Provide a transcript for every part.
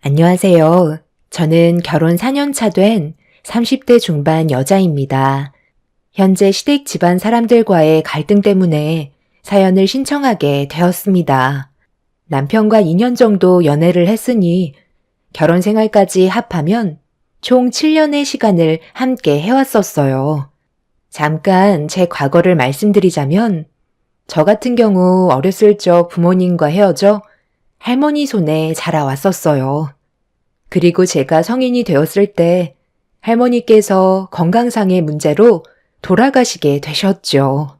안녕하세요. 저는 결혼 4년 차 된 30대 중반 여자입니다. 현재 시댁 집안 사람들과의 갈등 때문에 사연을 신청하게 되었습니다. 남편과 2년 정도 연애를 했으니 결혼 생활까지 합하면 총 7년의 시간을 함께 해왔었어요. 잠깐 제 과거를 말씀드리자면 저 같은 경우 어렸을 적 부모님과 헤어져 할머니 손에 자라왔었어요. 그리고 제가 성인이 되었을 때 할머니께서 건강상의 문제로 돌아가시게 되셨죠.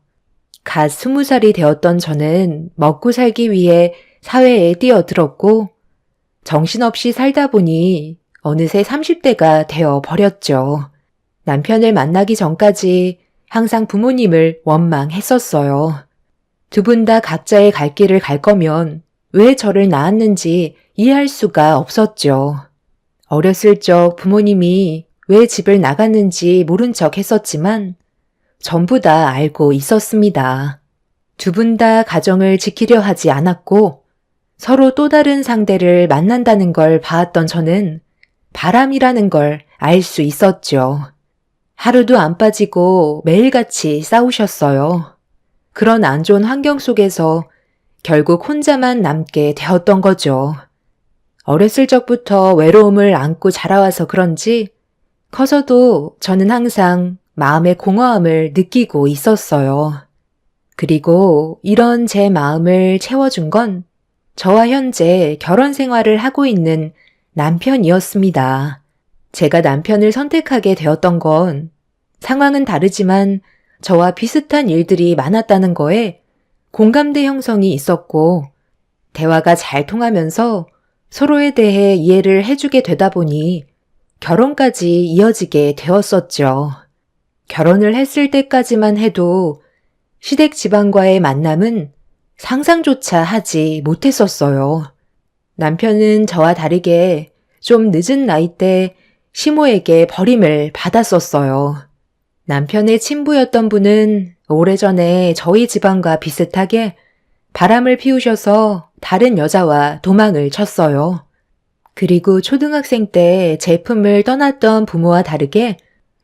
갓 20살이 되었던 저는 먹고 살기 위해 사회에 뛰어들었고 정신없이 살다 보니 어느새 30대가 되어 버렸죠. 남편을 만나기 전까지 항상 부모님을 원망했었어요. 두 분 다 각자의 갈 길을 갈 거면 왜 저를 낳았는지 이해할 수가 없었죠. 어렸을 적 부모님이 왜 집을 나갔는지 모른 척 했었지만 전부 다 알고 있었습니다. 두 분 다 가정을 지키려 하지 않았고 서로 또 다른 상대를 만난다는 걸 봐왔던 저는 바람이라는 걸 알 수 있었죠. 하루도 안 빠지고 매일같이 싸우셨어요. 그런 안 좋은 환경 속에서 결국 혼자만 남게 되었던 거죠. 어렸을 적부터 외로움을 안고 자라와서 그런지 커서도 저는 항상 마음의 공허함을 느끼고 있었어요. 그리고 이런 제 마음을 채워준 건 저와 현재 결혼 생활을 하고 있는 남편이었습니다. 제가 남편을 선택하게 되었던 건 상황은 다르지만 저와 비슷한 일들이 많았다는 거에 공감대 형성이 있었고 대화가 잘 통하면서 서로에 대해 이해를 해주게 되다 보니 결혼까지 이어지게 되었었죠. 결혼을 했을 때까지만 해도 시댁 집안과의 만남은 상상조차 하지 못했었어요. 남편은 저와 다르게 좀 늦은 나이 때 시모에게 버림을 받았었어요. 남편의 친부였던 분은 오래전에 저희 집안과 비슷하게 바람을 피우셔서 다른 여자와 도망을 쳤어요. 그리고 초등학생 때 제 품을 떠났던 부모와 다르게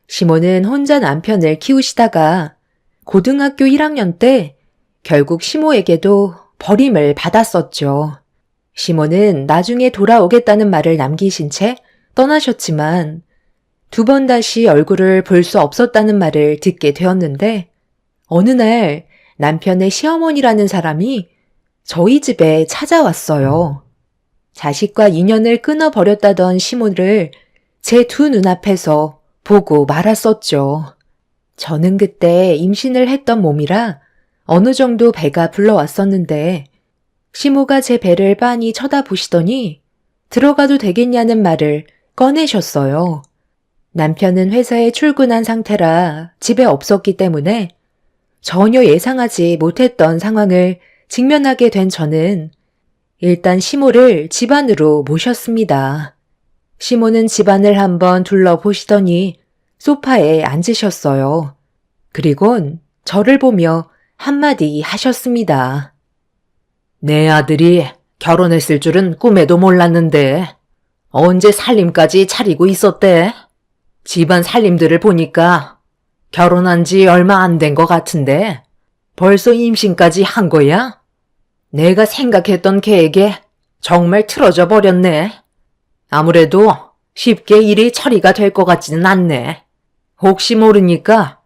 시모는 혼자 남편을 키우시다가 고등학교 1학년 때 결국 시모에게도 버림을 받았었죠. 시모는 나중에 돌아오겠다는 말을 남기신 채 떠나셨지만 두 번 다시 얼굴을 볼 수 없었다는 말을 듣게 되었는데 어느 날 남편의 시어머니라는 사람이 저희 집에 찾아왔어요. 자식과 인연을 끊어버렸다던 시모를 제 두 눈앞에서 보고 말았었죠. 저는 그때 임신을 했던 몸이라 어느 정도 배가 불러왔었는데 시모가 제 배를 빤히 쳐다보시더니 들어가도 되겠냐는 말을 꺼내셨어요. 남편은 회사에 출근한 상태라 집에 없었기 때문에 전혀 예상하지 못했던 상황을 직면하게 된 저는 일단 시모를 집 안으로 모셨습니다. 시모는 집안을 한번 둘러보시더니 소파에 앉으셨어요. 그리곤 저를 보며 한마디 하셨습니다. 내 아들이 결혼했을 줄은 꿈에도 몰랐는데 언제 살림까지 차리고 있었대? 집안 살림들을 보니까 결혼한 지 얼마 안 된 것 같은데 벌써 임신까지 한 거야? 내가 생각했던 계획에 정말 틀어져 버렸네. 아무래도 쉽게 일이 처리가 될 것 같지는 않네. 혹시 모르니까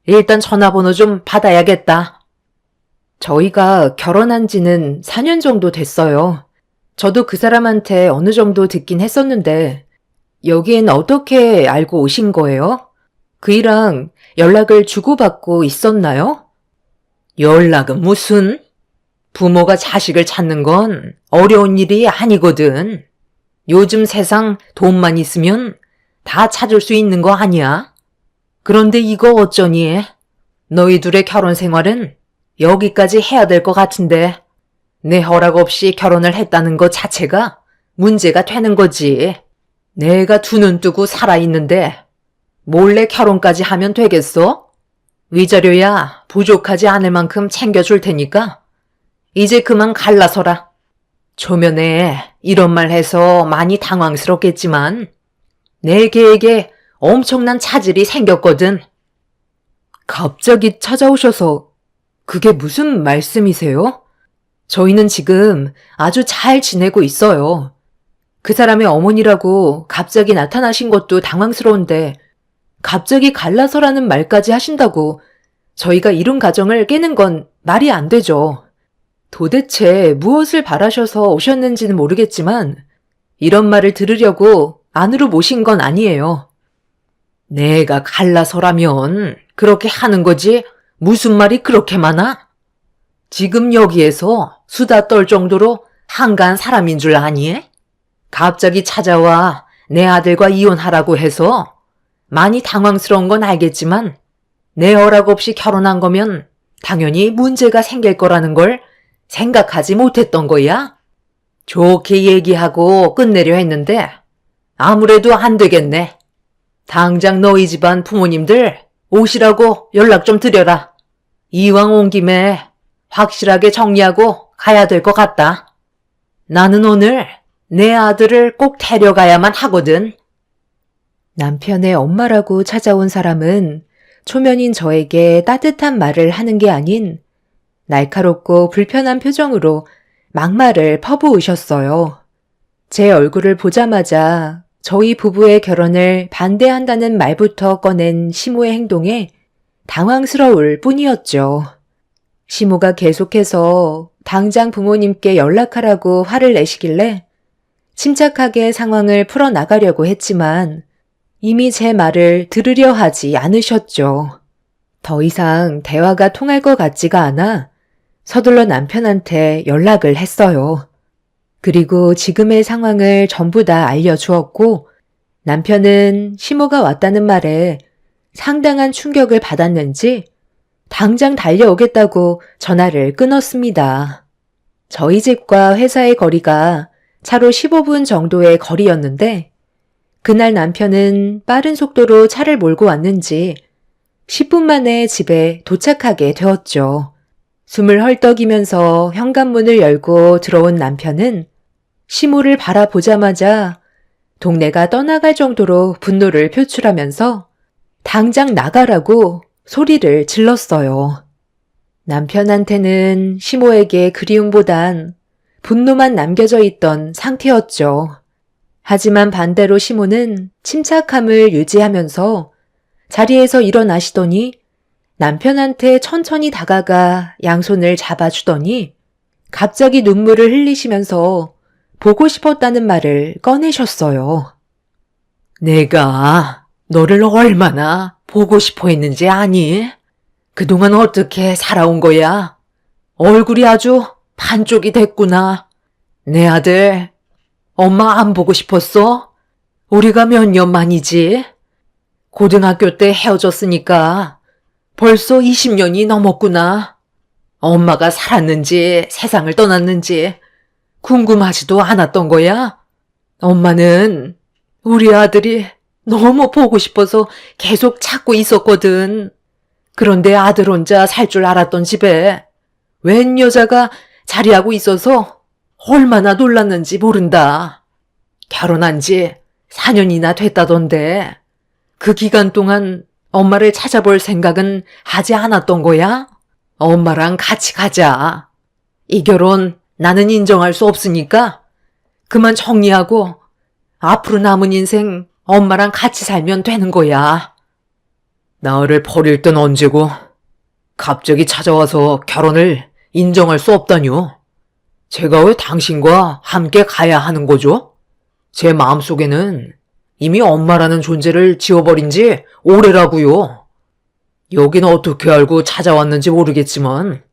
일단 전화번호 좀 받아야겠다. 저희가 결혼한 지는 4년 정도 됐어요. 저도 그 사람한테 어느 정도 듣긴 했었는데 여기엔 어떻게 알고 오신 거예요? 그이랑 연락을 주고받고 있었나요? 연락은 무슨? 부모가 자식을 찾는 건 어려운 일이 아니거든. 요즘 세상 돈만 있으면 다 찾을 수 있는 거 아니야? 그런데 이거 어쩌니? 너희 둘의 결혼 생활은 여기까지 해야 될 것 같은데 내 허락 없이 결혼을 했다는 것 자체가 문제가 되는 거지. 내가 두 눈 뜨고 살아있는데 몰래 결혼까지 하면 되겠어? 위자료야 부족하지 않을 만큼 챙겨줄 테니까 이제 그만 갈라서라. 초면에 이런 말 해서 많이 당황스럽겠지만 내 계획에 엄청난 차질이 생겼거든. 갑자기 찾아오셔서 그게 무슨 말씀이세요? 저희는 지금 아주 잘 지내고 있어요. 그 사람의 어머니라고 갑자기 나타나신 것도 당황스러운데 갑자기 갈라서라는 말까지 하신다고 저희가 이룬 가정을 깨는 건 말이 안 되죠. 도대체 무엇을 바라셔서 오셨는지는 모르겠지만 이런 말을 들으려고 안으로 모신 건 아니에요. 내가 갈라서라면 그렇게 하는 거지 무슨 말이 그렇게 많아? 지금 여기에서 수다 떨 정도로 한가한 사람인 줄 아니? 갑자기 찾아와 내 아들과 이혼하라고 해서 많이 당황스러운 건 알겠지만 내 허락 없이 결혼한 거면 당연히 문제가 생길 거라는 걸 생각하지 못했던 거야? 좋게 얘기하고 끝내려 했는데 아무래도 안 되겠네. 당장 너희 집안 부모님들 오시라고 연락 좀 드려라. 이왕 온 김에 확실하게 정리하고 가야 될 것 같다. 나는 오늘 내 아들을 꼭 데려가야만 하거든. 남편의 엄마라고 찾아온 사람은 초면인 저에게 따뜻한 말을 하는 게 아닌 날카롭고 불편한 표정으로 막말을 퍼부으셨어요. 제 얼굴을 보자마자 저희 부부의 결혼을 반대한다는 말부터 꺼낸 시모의 행동에 당황스러울 뿐이었죠. 시모가 계속해서 당장 부모님께 연락하라고 화를 내시길래 침착하게 상황을 풀어나가려고 했지만 이미 제 말을 들으려 하지 않으셨죠. 더 이상 대화가 통할 것 같지가 않아 서둘러 남편한테 연락을 했어요. 그리고 지금의 상황을 전부 다 알려주었고 남편은 시모가 왔다는 말에 상당한 충격을 받았는지 당장 달려오겠다고 전화를 끊었습니다. 저희 집과 회사의 거리가 차로 15분 정도의 거리였는데 그날 남편은 빠른 속도로 차를 몰고 왔는지 10분 만에 집에 도착하게 되었죠. 숨을 헐떡이면서 현관문을 열고 들어온 남편은 시모를 바라보자마자 동네가 떠나갈 정도로 분노를 표출하면서 당장 나가라고 소리를 질렀어요. 남편한테는 시모에게 그리움보단 분노만 남겨져 있던 상태였죠. 하지만 반대로 시모는 침착함을 유지하면서 자리에서 일어나시더니 남편한테 천천히 다가가 양손을 잡아주더니 갑자기 눈물을 흘리시면서 보고 싶었다는 말을 꺼내셨어요. 내가 너를 얼마나 보고 싶어 했는지 아니? 그동안 어떻게 살아온 거야? 얼굴이 아주 반쪽이 됐구나. 내 아들, 엄마 안 보고 싶었어? 우리가 몇 년 만이지? 고등학교 때 헤어졌으니까 벌써 20년이 넘었구나. 엄마가 살았는지 세상을 떠났는지 궁금하지도 않았던 거야? 엄마는 우리 아들이 너무 보고 싶어서 계속 찾고 있었거든. 그런데 아들 혼자 살 줄 알았던 집에 웬 여자가 자리하고 있어서 얼마나 놀랐는지 모른다. 결혼한 지 4년이나 됐다던데 그 기간 동안 엄마를 찾아볼 생각은 하지 않았던 거야? 엄마랑 같이 가자. 이 결혼 나는 인정할 수 없으니까 그만 정리하고 앞으로 남은 인생 엄마랑 같이 살면 되는 거야. 나를 버릴 땐 언제고 갑자기 찾아와서 결혼을 인정할 수 없다뇨. 제가 왜 당신과 함께 가야 하는 거죠? 제 마음속에는 이미 엄마라는 존재를 지워버린 지 오래라고요. 여긴 어떻게 알고 찾아왔는지 모르겠지만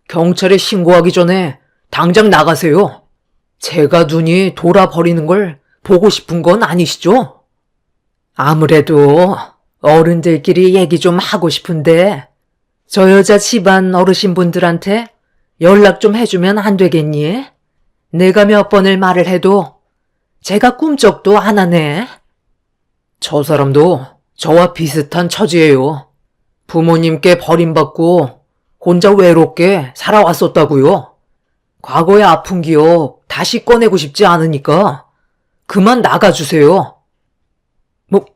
경찰에 신고하기 전에 당장 나가세요. 제가 눈이 돌아버리는 걸 보고 싶은 건 아니시죠? 아무래도 어른들끼리 얘기 좀 하고 싶은데 저 여자 집안 어르신분들한테 연락 좀 해주면 안 되겠니? 내가 몇 번을 말을 해도 제가 꿈쩍도 안 하네. 저 사람도 저와 비슷한 처지예요. 부모님께 버림받고 혼자 외롭게 살아왔었다고요. 과거의 아픈 기억 다시 꺼내고 싶지 않으니까 그만 나가주세요.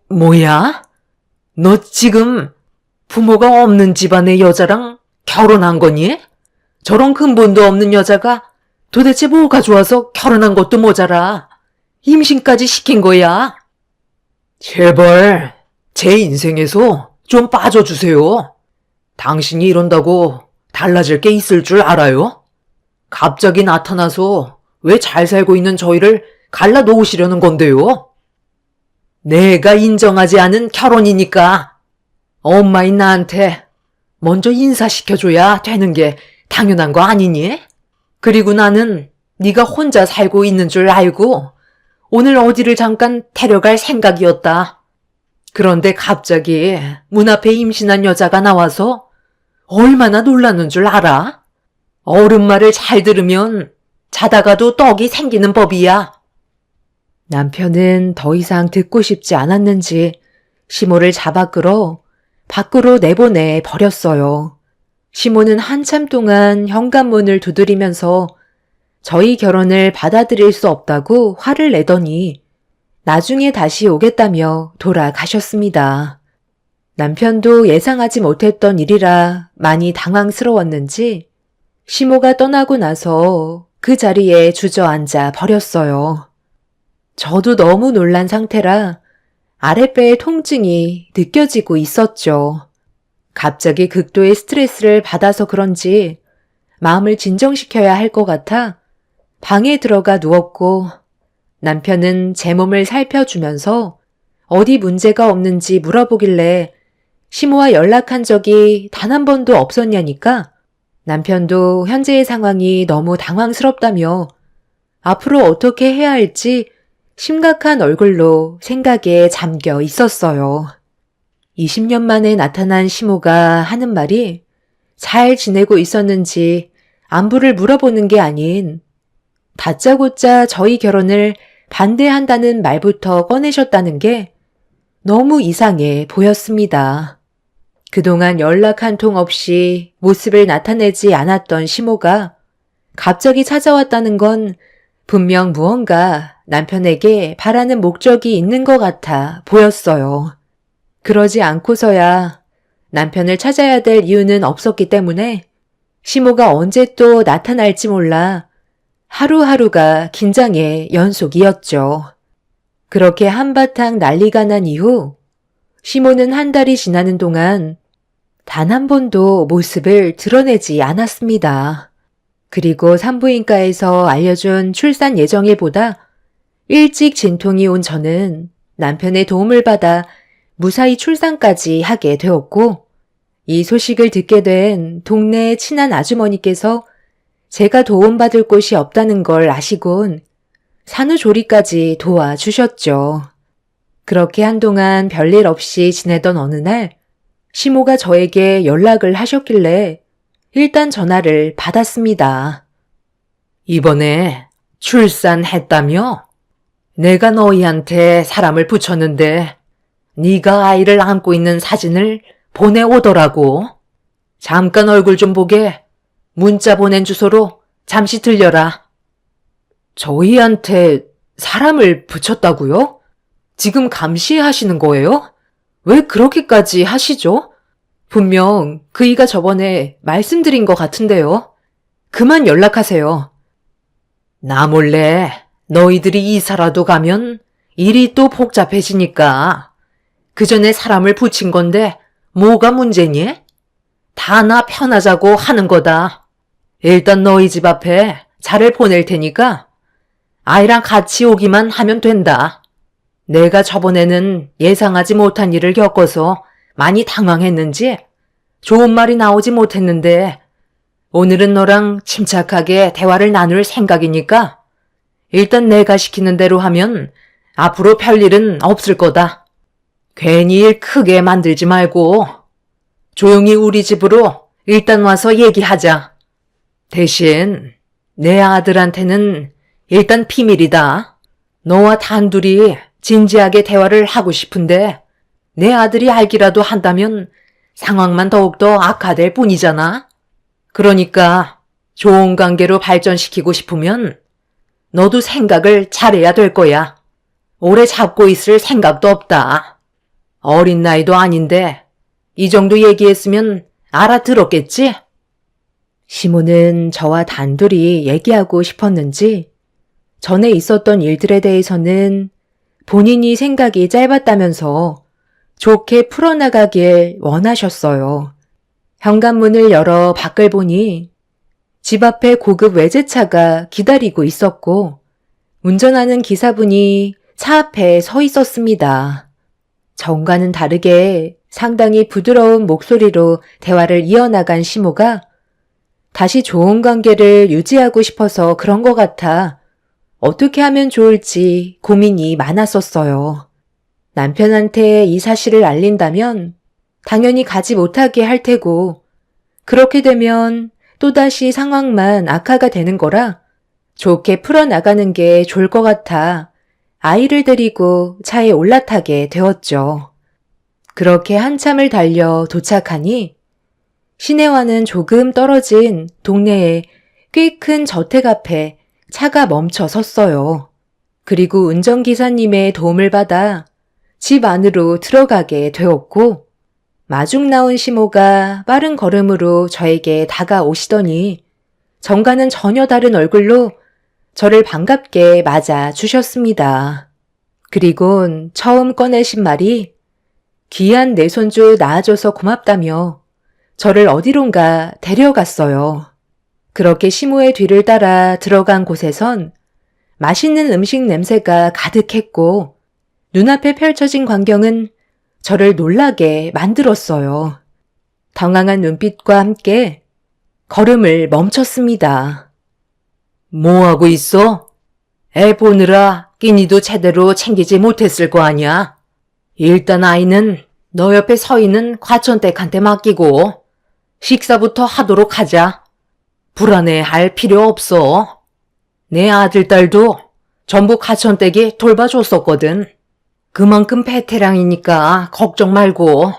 뭐야? 너 지금 부모가 없는 집안의 여자랑 결혼한 거니? 저런 근본도 없는 여자가 도대체 뭐가 좋아서 결혼한 것도 모자라 임신까지 시킨 거야? 제발 제 인생에서 좀 빠져주세요. 당신이 이런다고 달라질 게 있을 줄 알아요? 갑자기 나타나서 왜 잘 살고 있는 저희를 갈라놓으시려는 건데요? 내가 인정하지 않은 결혼이니까 엄마인 나한테 먼저 인사시켜줘야 되는 게 당연한 거 아니니? 그리고 나는 네가 혼자 살고 있는 줄 알고 오늘 어디를 잠깐 데려갈 생각이었다. 그런데 갑자기 문 앞에 임신한 여자가 나와서 얼마나 놀라는 줄 알아? 어른 말을 잘 들으면 자다가도 떡이 생기는 법이야. 남편은 더 이상 듣고 싶지 않았는지 시모를 잡아 끌어 밖으로 내보내 버렸어요. 시모는 한참 동안 현관문을 두드리면서 저희 결혼을 받아들일 수 없다고 화를 내더니 나중에 다시 오겠다며 돌아가셨습니다. 남편도 예상하지 못했던 일이라 많이 당황스러웠는지 시모가 떠나고 나서 그 자리에 주저앉아 버렸어요. 저도 너무 놀란 상태라 아랫배의 통증이 느껴지고 있었죠. 갑자기 극도의 스트레스를 받아서 그런지 마음을 진정시켜야 할 것 같아 방에 들어가 누웠고 남편은 제 몸을 살펴주면서 어디 문제가 없는지 물어보길래 시모와 연락한 적이 단 한 번도 없었냐니까 남편도 현재의 상황이 너무 당황스럽다며 앞으로 어떻게 해야 할지 심각한 얼굴로 생각에 잠겨 있었어요. 20년 만에 나타난 시모가 하는 말이 잘 지내고 있었는지 안부를 물어보는 게 아닌 다짜고짜 저희 결혼을 반대한다는 말부터 꺼내셨다는 게 너무 이상해 보였습니다. 그동안 연락 한 통 없이 모습을 나타내지 않았던 시모가 갑자기 찾아왔다는 건 분명 무언가 남편에게 바라는 목적이 있는 것 같아 보였어요. 그러지 않고서야 남편을 찾아야 될 이유는 없었기 때문에 시모가 언제 또 나타날지 몰라 하루하루가 긴장의 연속이었죠. 그렇게 한바탕 난리가 난 이후 시모는 한 달이 지나는 동안 단 한 번도 모습을 드러내지 않았습니다. 그리고 산부인과에서 알려준 출산 예정일보다 일찍 진통이 온 저는 남편의 도움을 받아 무사히 출산까지 하게 되었고 이 소식을 듣게 된 동네의 친한 아주머니께서 제가 도움받을 곳이 없다는 걸 아시곤 산후조리까지 도와주셨죠. 그렇게 한동안 별일 없이 지내던 어느 날 시모가 저에게 연락을 하셨길래 일단 전화를 받았습니다. 이번에 출산했다며? 내가 너희한테 사람을 붙였는데 네가 아이를 안고 있는 사진을 보내오더라고. 잠깐 얼굴 좀 보게 문자 보낸 주소로 잠시 들려라. 저희한테 사람을 붙였다고요? 지금 감시하시는 거예요? 왜 그렇게까지 하시죠? 분명 그이가 저번에 말씀드린 것 같은데요. 그만 연락하세요. 나 몰래 너희들이 이사라도 가면 일이 또 복잡해지니까 그 전에 사람을 붙인 건데 뭐가 문제니? 다 나 편하자고 하는 거다. 일단 너희 집 앞에 차를 보낼 테니까 아이랑 같이 오기만 하면 된다. 내가 저번에는 예상하지 못한 일을 겪어서 많이 당황했는지 좋은 말이 나오지 못했는데 오늘은 너랑 침착하게 대화를 나눌 생각이니까 일단 내가 시키는 대로 하면 앞으로 별일은 없을 거다. 괜히 일 크게 만들지 말고 조용히 우리 집으로 일단 와서 얘기하자. 대신 내 아들한테는 일단 비밀이다. 너와 단둘이 진지하게 대화를 하고 싶은데 내 아들이 알기라도 한다면 상황만 더욱더 악화될 뿐이잖아. 그러니까 좋은 관계로 발전시키고 싶으면 너도 생각을 잘해야 될 거야. 오래 잡고 있을 생각도 없다. 어린 나이도 아닌데 이 정도 얘기했으면 알아들었겠지? 시모는 저와 단둘이 얘기하고 싶었는지 전에 있었던 일들에 대해서는 본인이 생각이 짧았다면서 좋게 풀어나가길 원하셨어요. 현관문을 열어 밖을 보니 집 앞에 고급 외제차가 기다리고 있었고 운전하는 기사분이 차 앞에 서 있었습니다. 전과는 다르게 상당히 부드러운 목소리로 대화를 이어나간 시모가 다시 좋은 관계를 유지하고 싶어서 그런 것 같아 어떻게 하면 좋을지 고민이 많았었어요. 남편한테 이 사실을 알린다면 당연히 가지 못하게 할 테고 그렇게 되면 또다시 상황만 악화가 되는 거라 좋게 풀어나가는 게 좋을 것 같아 아이를 데리고 차에 올라타게 되었죠. 그렇게 한참을 달려 도착하니 시내와는 조금 떨어진 동네에 꽤 큰 저택 앞에 차가 멈춰 섰어요. 그리고 운전기사님의 도움을 받아 집 안으로 들어가게 되었고 마중 나온 시모가 빠른 걸음으로 저에게 다가오시더니 전과는 전혀 다른 얼굴로 저를 반갑게 맞아 주셨습니다. 그리곤 처음 꺼내신 말이 귀한 내 손주 낳아줘서 고맙다며 저를 어디론가 데려갔어요. 그렇게 시모의 뒤를 따라 들어간 곳에선 맛있는 음식 냄새가 가득했고 눈앞에 펼쳐진 광경은 저를 놀라게 만들었어요. 당황한 눈빛과 함께 걸음을 멈췄습니다. 뭐하고 있어? 애 보느라 끼니도 제대로 챙기지 못했을 거 아니야? 일단 아이는 너 옆에 서 있는 과천댁한테 맡기고 식사부터 하도록 하자. 불안해할 필요 없어. 내 아들, 딸도 전부 과천댁이 돌봐줬었거든. 그만큼 베테랑이니까 걱정 말고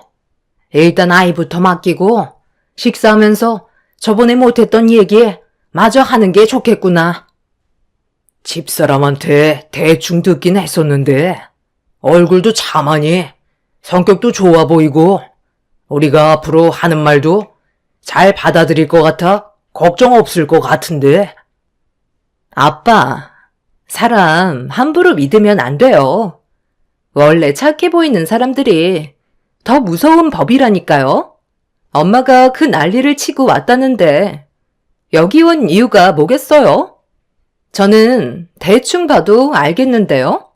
일단 아이부터 맡기고 식사하면서 저번에 못했던 얘기 마저 하는 게 좋겠구나. 집사람한테 대충 듣긴 했었는데 얼굴도 참하니 성격도 좋아 보이고 우리가 앞으로 하는 말도 잘 받아들일 것 같아 걱정 없을 것 같은데. 아빠, 사람 함부로 믿으면 안 돼요. 원래 착해 보이는 사람들이 더 무서운 법이라니까요. 엄마가 그 난리를 치고 왔다는데 여기 온 이유가 뭐겠어요? 저는 대충 봐도 알겠는데요.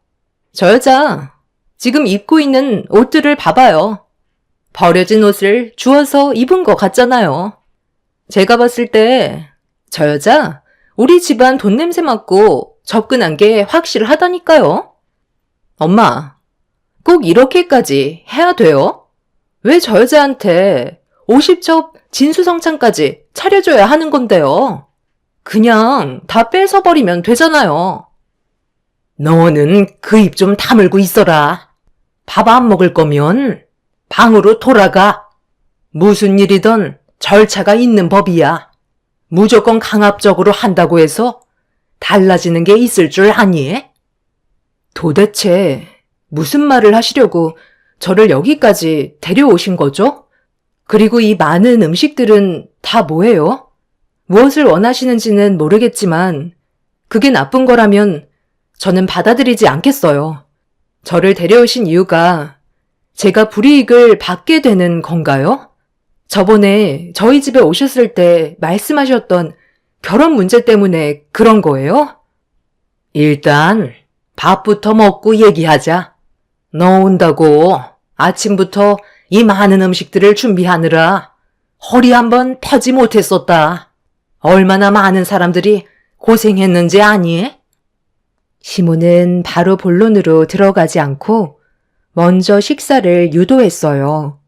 저 여자 지금 입고 있는 옷들을 봐봐요. 버려진 옷을 주워서 입은 것 같잖아요. 제가 봤을 때 저 여자 우리 집안 돈 냄새 맡고 접근한 게 확실하다니까요. 엄마, 꼭 이렇게까지 해야 돼요? 왜 저 여자한테 50첩 진수성찬까지 차려줘야 하는 건데요? 그냥 다 뺏어버리면 되잖아요. 너는 그 입 좀 다물고 있어라. 밥 안 먹을 거면 방으로 돌아가. 무슨 일이든 절차가 있는 법이야. 무조건 강압적으로 한다고 해서 달라지는 게 있을 줄 아니? 도대체 무슨 말을 하시려고 저를 여기까지 데려오신 거죠? 그리고 이 많은 음식들은 다 뭐예요? 무엇을 원하시는지는 모르겠지만 그게 나쁜 거라면 저는 받아들이지 않겠어요. 저를 데려오신 이유가 제가 불이익을 받게 되는 건가요? 저번에 저희 집에 오셨을 때 말씀하셨던 결혼 문제 때문에 그런 거예요? 일단 밥부터 먹고 얘기하자. 너 온다고 아침부터 이 많은 음식들을 준비하느라 허리 한번 펴지 못했었다. 얼마나 많은 사람들이 고생했는지 아니? 시모는 바로 본론으로 들어가지 않고 먼저 식사를 유도했어요.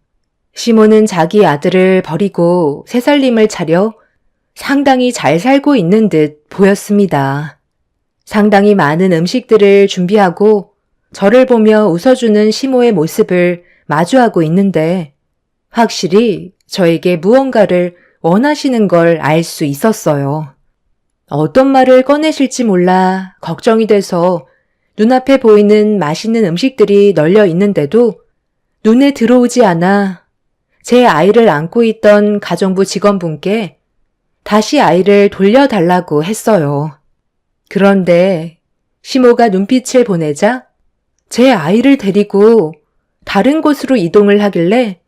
시모는 자기 아들을 버리고 새살림을 차려 상당히 잘 살고 있는 듯 보였습니다. 상당히 많은 음식들을 준비하고 저를 보며 웃어주는 시모의 모습을 마주하고 있는데 확실히 저에게 무언가를 원하시는 걸 알 수 있었어요. 어떤 말을 꺼내실지 몰라 걱정이 돼서 눈앞에 보이는 맛있는 음식들이 널려 있는데도 눈에 들어오지 않아 제 아이를 안고 있던 가정부 직원분께 다시 아이를 돌려달라고 했어요. 그런데 시모가 눈빛을 보내자 제 아이를 데리고 다른 곳으로 이동을 하길래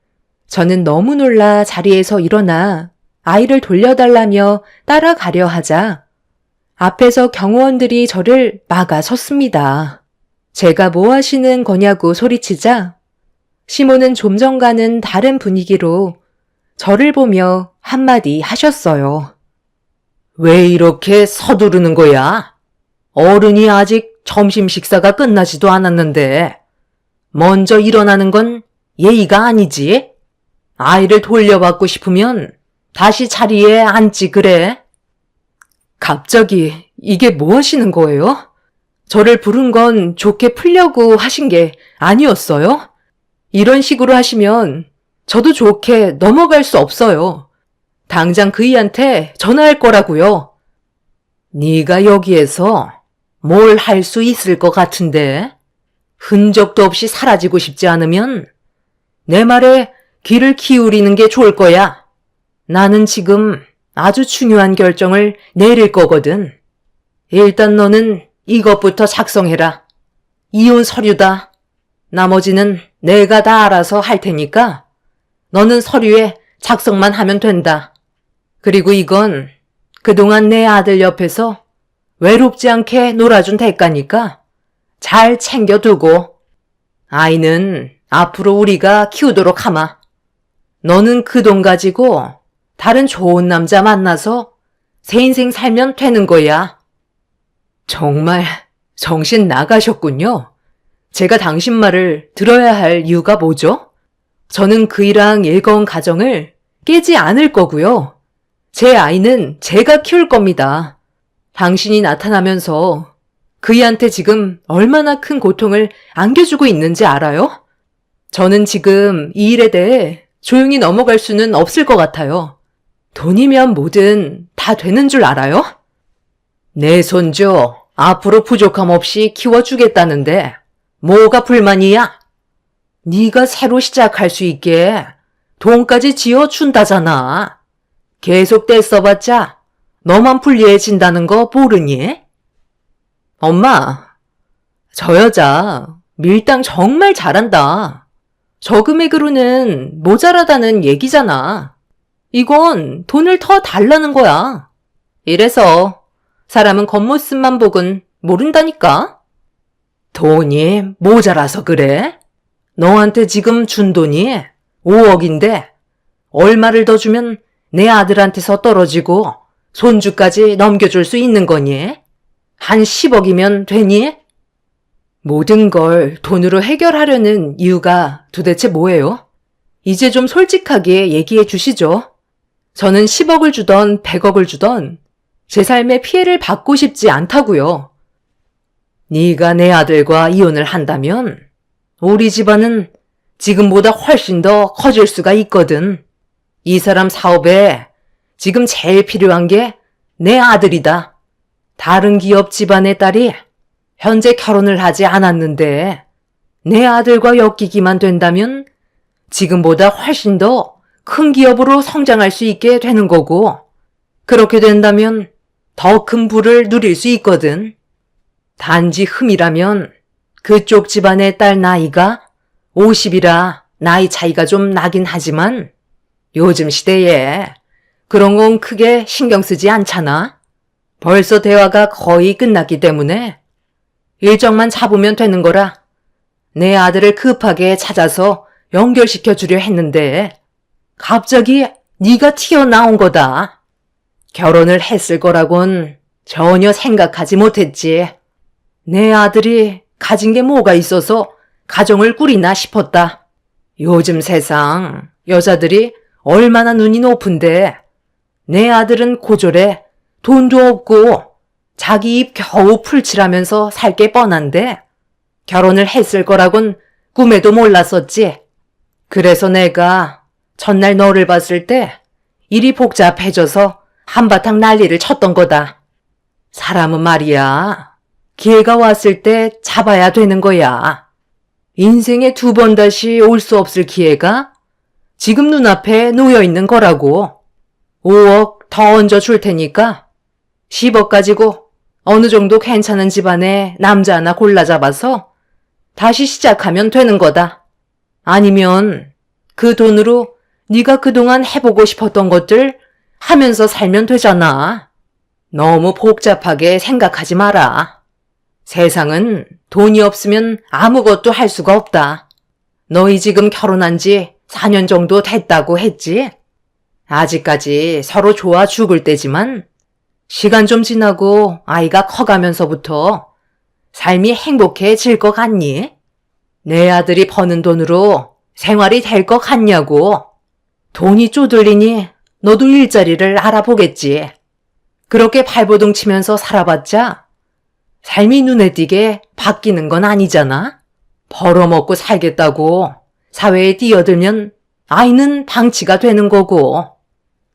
저는 너무 놀라 자리에서 일어나 아이를 돌려달라며 따라가려 하자 앞에서 경호원들이 저를 막아섰습니다. 제가 뭐 하시는 거냐고 소리치자 시모는 좀 전과는 다른 분위기로 저를 보며 한마디 하셨어요. 왜 이렇게 서두르는 거야? 어른이 아직 점심 식사가 끝나지도 않았는데 먼저 일어나는 건 예의가 아니지? 아이를 돌려받고 싶으면 다시 자리에 앉지 그래? 갑자기 이게 뭐 하시는 거예요? 저를 부른 건 좋게 풀려고 하신 게 아니었어요? 이런 식으로 하시면 저도 좋게 넘어갈 수 없어요. 당장 그이한테 전화할 거라고요. 네가 여기에서 뭘 할 수 있을 것 같은데? 흔적도 없이 사라지고 싶지 않으면 내 말에 귀를 기울이는 게 좋을 거야. 나는 지금 아주 중요한 결정을 내릴 거거든. 일단 너는 이것부터 작성해라. 이혼 서류다. 나머지는 내가 다 알아서 할 테니까 너는 서류에 작성만 하면 된다. 그리고 이건 그동안 내 아들 옆에서 외롭지 않게 놀아준 대가니까 잘 챙겨두고 아이는 앞으로 우리가 키우도록 하마. 너는 그 돈 가지고 다른 좋은 남자 만나서 새 인생 살면 되는 거야. 정말 정신 나가셨군요. 제가 당신 말을 들어야 할 이유가 뭐죠? 저는 그이랑 일거운 가정을 깨지 않을 거고요. 제 아이는 제가 키울 겁니다. 당신이 나타나면서 그이한테 지금 얼마나 큰 고통을 안겨주고 있는지 알아요? 저는 지금 이 일에 대해 조용히 넘어갈 수는 없을 것 같아요. 돈이면 뭐든 다 되는 줄 알아요? 내 손주 앞으로 부족함 없이 키워주겠다는데 뭐가 불만이야? 네가 새로 시작할 수 있게 돈까지 지어준다잖아. 계속 떼써봤자 너만 불리해진다는 거 모르니? 엄마, 저 여자 밀당 정말 잘한다. 저 금액으로는 모자라다는 얘기잖아. 이건 돈을 더 달라는 거야. 이래서 사람은 겉모습만 보곤 모른다니까. 돈이 모자라서 그래? 너한테 지금 준 돈이 5억인데 얼마를 더 주면 내 아들한테서 떨어지고 손주까지 넘겨줄 수 있는 거니? 한 10억이면 되니? 모든 걸 돈으로 해결하려는 이유가 도대체 뭐예요? 이제 좀 솔직하게 얘기해 주시죠. 저는 10억을 주던 100억을 주던 제 삶에 피해를 받고 싶지 않다고요. 네가 내 아들과 이혼을 한다면 우리 집안은 지금보다 훨씬 더 커질 수가 있거든. 이 사람 사업에 지금 제일 필요한 게 내 아들이다. 다른 기업 집안의 딸이 현재 결혼을 하지 않았는데 내 아들과 엮이기만 된다면 지금보다 훨씬 더 큰 기업으로 성장할 수 있게 되는 거고 그렇게 된다면 더 큰 부를 누릴 수 있거든. 단지 흠이라면 그쪽 집안의 딸 나이가 50이라 나이 차이가 좀 나긴 하지만 요즘 시대에 그런 건 크게 신경 쓰지 않잖아. 벌써 대화가 거의 끝났기 때문에 일정만 잡으면 되는 거라 내 아들을 급하게 찾아서 연결시켜 주려 했는데 갑자기 네가 튀어나온 거다. 결혼을 했을 거라곤 전혀 생각하지 못했지. 내 아들이 가진 게 뭐가 있어서 가정을 꾸리나 싶었다. 요즘 세상 여자들이 얼마나 눈이 높은데 내 아들은 고졸에 돈도 없고 자기 입 겨우 풀칠하면서 살 게 뻔한데 결혼을 했을 거라곤 꿈에도 몰랐었지. 그래서 내가 첫날 너를 봤을 때 일이 복잡해져서 한바탕 난리를 쳤던 거다. 사람은 말이야, 기회가 왔을 때 잡아야 되는 거야. 인생에 두 번 다시 올 수 없을 기회가 지금 눈앞에 놓여 있는 거라고. 5억 더 얹어 줄 테니까 10억 가지고 어느 정도 괜찮은 집안에 남자 하나 골라 잡아서 다시 시작하면 되는 거다. 아니면 그 돈으로 네가 그동안 해보고 싶었던 것들 하면서 살면 되잖아. 너무 복잡하게 생각하지 마라. 세상은 돈이 없으면 아무것도 할 수가 없다. 너희 지금 결혼한 지 4년 정도 됐다고 했지? 아직까지 서로 좋아 죽을 때지만 시간 좀 지나고 아이가 커가면서부터 삶이 행복해질 것 같니? 내 아들이 버는 돈으로 생활이 될 것 같냐고. 돈이 쪼들리니 너도 일자리를 알아보겠지. 그렇게 발버둥 치면서 살아봤자 삶이 눈에 띄게 바뀌는 건 아니잖아. 벌어먹고 살겠다고 사회에 뛰어들면 아이는 방치가 되는 거고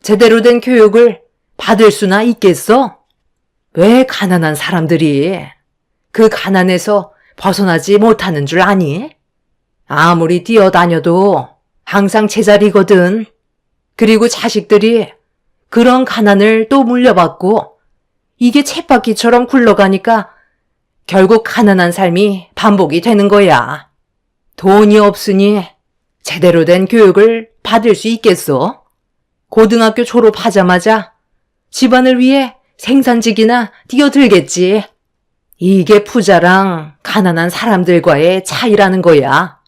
제대로 된 교육을 받을 수나 있겠어? 왜 가난한 사람들이 그 가난에서 벗어나지 못하는 줄 아니? 아무리 뛰어다녀도 항상 제자리거든. 그리고 자식들이 그런 가난을 또 물려받고 이게 쳇바퀴처럼 굴러가니까 결국 가난한 삶이 반복이 되는 거야. 돈이 없으니 제대로 된 교육을 받을 수 있겠어? 고등학교 졸업하자마자 집안을 위해 생산직이나 뛰어들겠지. 이게 부자랑 가난한 사람들과의 차이라는 거야.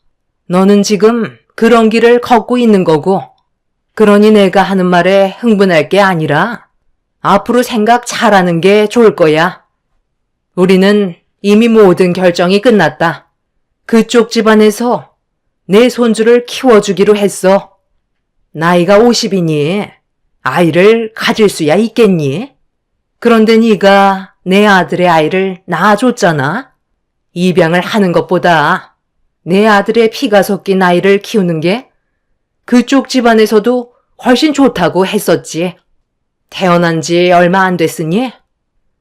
너는 지금 그런 길을 걷고 있는 거고, 그러니 내가 하는 말에 흥분할 게 아니라 앞으로 생각 잘하는 게 좋을 거야. 우리는 이미 모든 결정이 끝났다. 그쪽 집안에서 내 손주를 키워주기로 했어. 나이가 50이니 아이를 가질 수야 있겠니? 그런데 네가 내 아들의 아이를 낳아줬잖아. 입양을 하는 것보다 내 아들의 피가 섞인 아이를 키우는 게 그쪽 집안에서도 훨씬 좋다고 했었지. 태어난 지 얼마 안 됐으니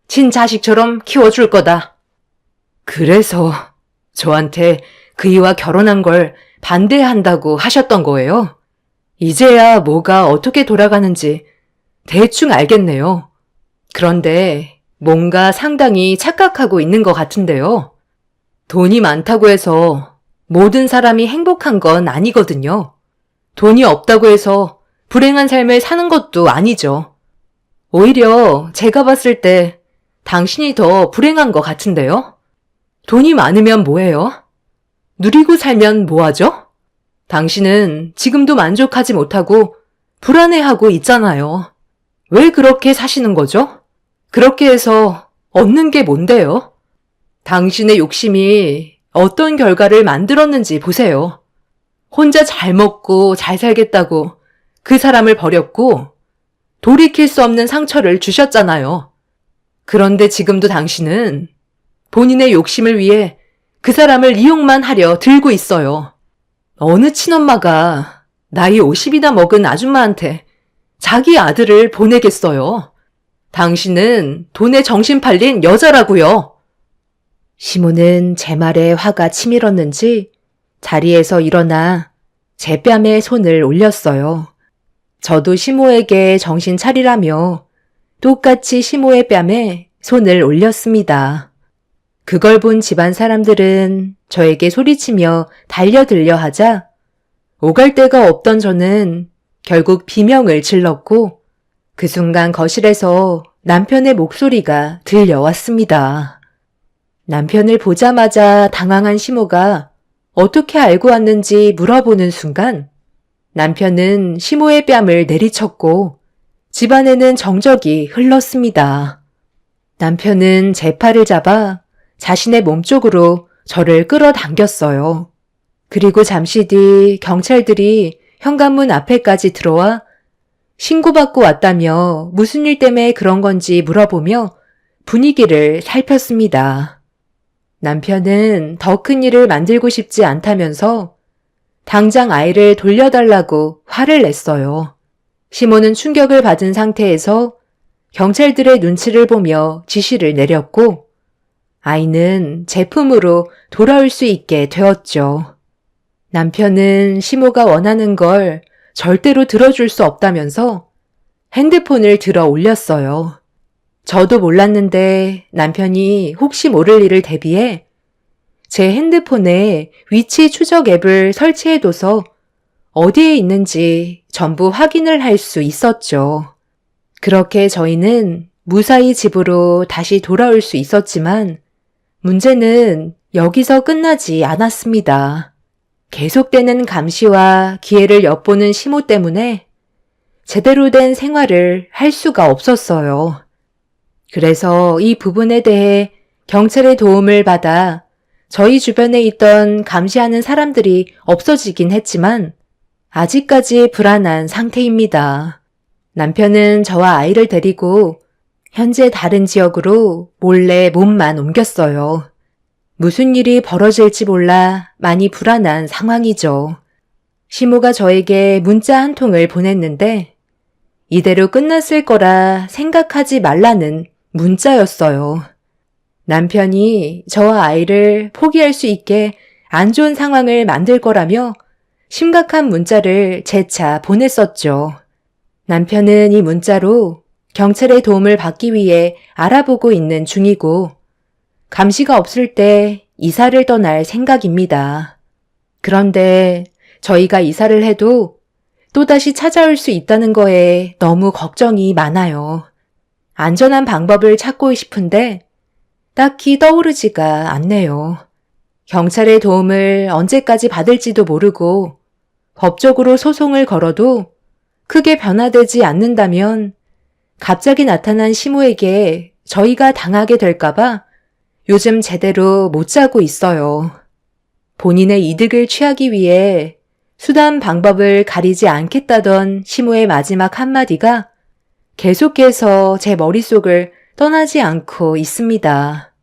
친자식처럼 키워줄 거다. 그래서 저한테 그이와 결혼한 걸 반대한다고 하셨던 거예요? 이제야 뭐가 어떻게 돌아가는지 대충 알겠네요. 그런데 뭔가 상당히 착각하고 있는 것 같은데요. 돈이 많다고 해서 모든 사람이 행복한 건 아니거든요. 돈이 없다고 해서 불행한 삶을 사는 것도 아니죠. 오히려 제가 봤을 때 당신이 더 불행한 것 같은데요. 돈이 많으면 뭐해요? 누리고 살면 뭐하죠? 당신은 지금도 만족하지 못하고 불안해하고 있잖아요. 왜 그렇게 사시는 거죠? 그렇게 해서 얻는 게 뭔데요? 당신의 욕심이 어떤 결과를 만들었는지 보세요. 혼자 잘 먹고 잘 살겠다고 그 사람을 버렸고 돌이킬 수 없는 상처를 주셨잖아요. 그런데 지금도 당신은 본인의 욕심을 위해 그 사람을 이용만 하려 들고 있어요. 어느 친엄마가 나이 50이나 먹은 아줌마한테 자기 아들을 보내겠어요. 당신은 돈에 정신 팔린 여자라고요. 시모는 제 말에 화가 치밀었는지 자리에서 일어나 제 뺨에 손을 올렸어요. 저도 시모에게 정신 차리라며 똑같이 시모의 뺨에 손을 올렸습니다. 그걸 본 집안 사람들은 저에게 소리치며 달려들려 하자 오갈 데가 없던 저는 결국 비명을 질렀고 그 순간 거실에서 남편의 목소리가 들려왔습니다. 남편을 보자마자 당황한 시모가 어떻게 알고 왔는지 물어보는 순간 남편은 시모의 뺨을 내리쳤고 집안에는 정적이 흘렀습니다. 남편은 제 팔을 잡아 자신의 몸쪽으로 저를 끌어당겼어요. 그리고 잠시 뒤 경찰들이 현관문 앞에까지 들어와 신고받고 왔다며 무슨 일 때문에 그런 건지 물어보며 분위기를 살폈습니다. 남편은 더 큰 일을 만들고 싶지 않다면서 당장 아이를 돌려달라고 화를 냈어요. 시모는 충격을 받은 상태에서 경찰들의 눈치를 보며 지시를 내렸고 아이는 제품으로 돌아올 수 있게 되었죠. 남편은 시모가 원하는 걸 절대로 들어줄 수 없다면서 핸드폰을 들어 올렸어요. 저도 몰랐는데 남편이 혹시 모를 일을 대비해 제 핸드폰에 위치 추적 앱을 설치해둬서 어디에 있는지 전부 확인을 할 수 있었죠. 그렇게 저희는 무사히 집으로 다시 돌아올 수 있었지만 문제는 여기서 끝나지 않았습니다. 계속되는 감시와 기회를 엿보는 시모 때문에 제대로 된 생활을 할 수가 없었어요. 그래서 이 부분에 대해 경찰의 도움을 받아 저희 주변에 있던 감시하는 사람들이 없어지긴 했지만 아직까지 불안한 상태입니다. 남편은 저와 아이를 데리고 현재 다른 지역으로 몰래 몸만 옮겼어요. 무슨 일이 벌어질지 몰라 많이 불안한 상황이죠. 시모가 저에게 문자 한 통을 보냈는데 이대로 끝났을 거라 생각하지 말라는 문자였어요. 남편이 저와 아이를 포기할 수 있게 안 좋은 상황을 만들 거라며 심각한 문자를 재차 보냈었죠. 남편은 이 문자로 경찰의 도움을 받기 위해 알아보고 있는 중이고 감시가 없을 때 이사를 떠날 생각입니다. 그런데 저희가 이사를 해도 또다시 찾아올 수 있다는 거에 너무 걱정이 많아요. 안전한 방법을 찾고 싶은데 딱히 떠오르지가 않네요. 경찰의 도움을 언제까지 받을지도 모르고 법적으로 소송을 걸어도 크게 변화되지 않는다면 갑자기 나타난 시모에게 저희가 당하게 될까봐 요즘 제대로 못 자고 있어요. 본인의 이득을 취하기 위해 수단 방법을 가리지 않겠다던 시모의 마지막 한마디가 계속해서 제 머릿속을 떠나지 않고 있습니다.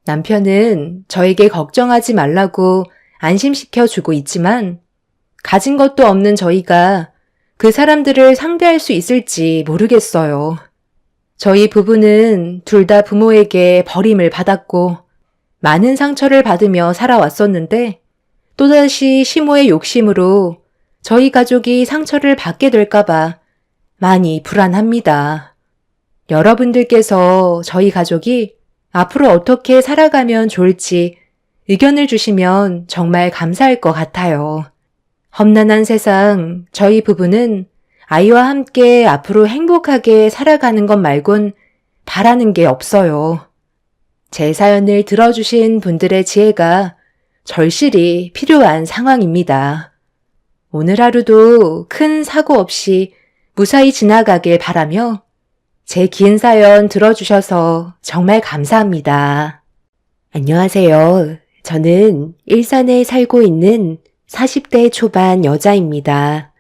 남편은 저에게 걱정하지 말라고 안심시켜 주고 있지만 가진 것도 없는 저희가 그 사람들을 상대할 수 있을지 모르겠어요. 저희 부부는 둘 다 부모에게 버림을 받았고 많은 상처를 받으며 살아왔었는데 또다시 시모의 욕심으로 저희 가족이 상처를 받게 될까봐 많이 불안합니다. 여러분들께서 저희 가족이 앞으로 어떻게 살아가면 좋을지 의견을 주시면 정말 감사할 것 같아요. 험난한 세상, 저희 부부는 아이와 함께 앞으로 행복하게 살아가는 것 말곤 바라는 게 없어요. 제 사연을 들어주신 분들의 지혜가 절실히 필요한 상황입니다. 오늘 하루도 큰 사고 없이 무사히 지나가길 바라며 제 긴 사연 들어주셔서 정말 감사합니다. 안녕하세요. 저는 일산에 살고 있는 40대 초반 여자입니다.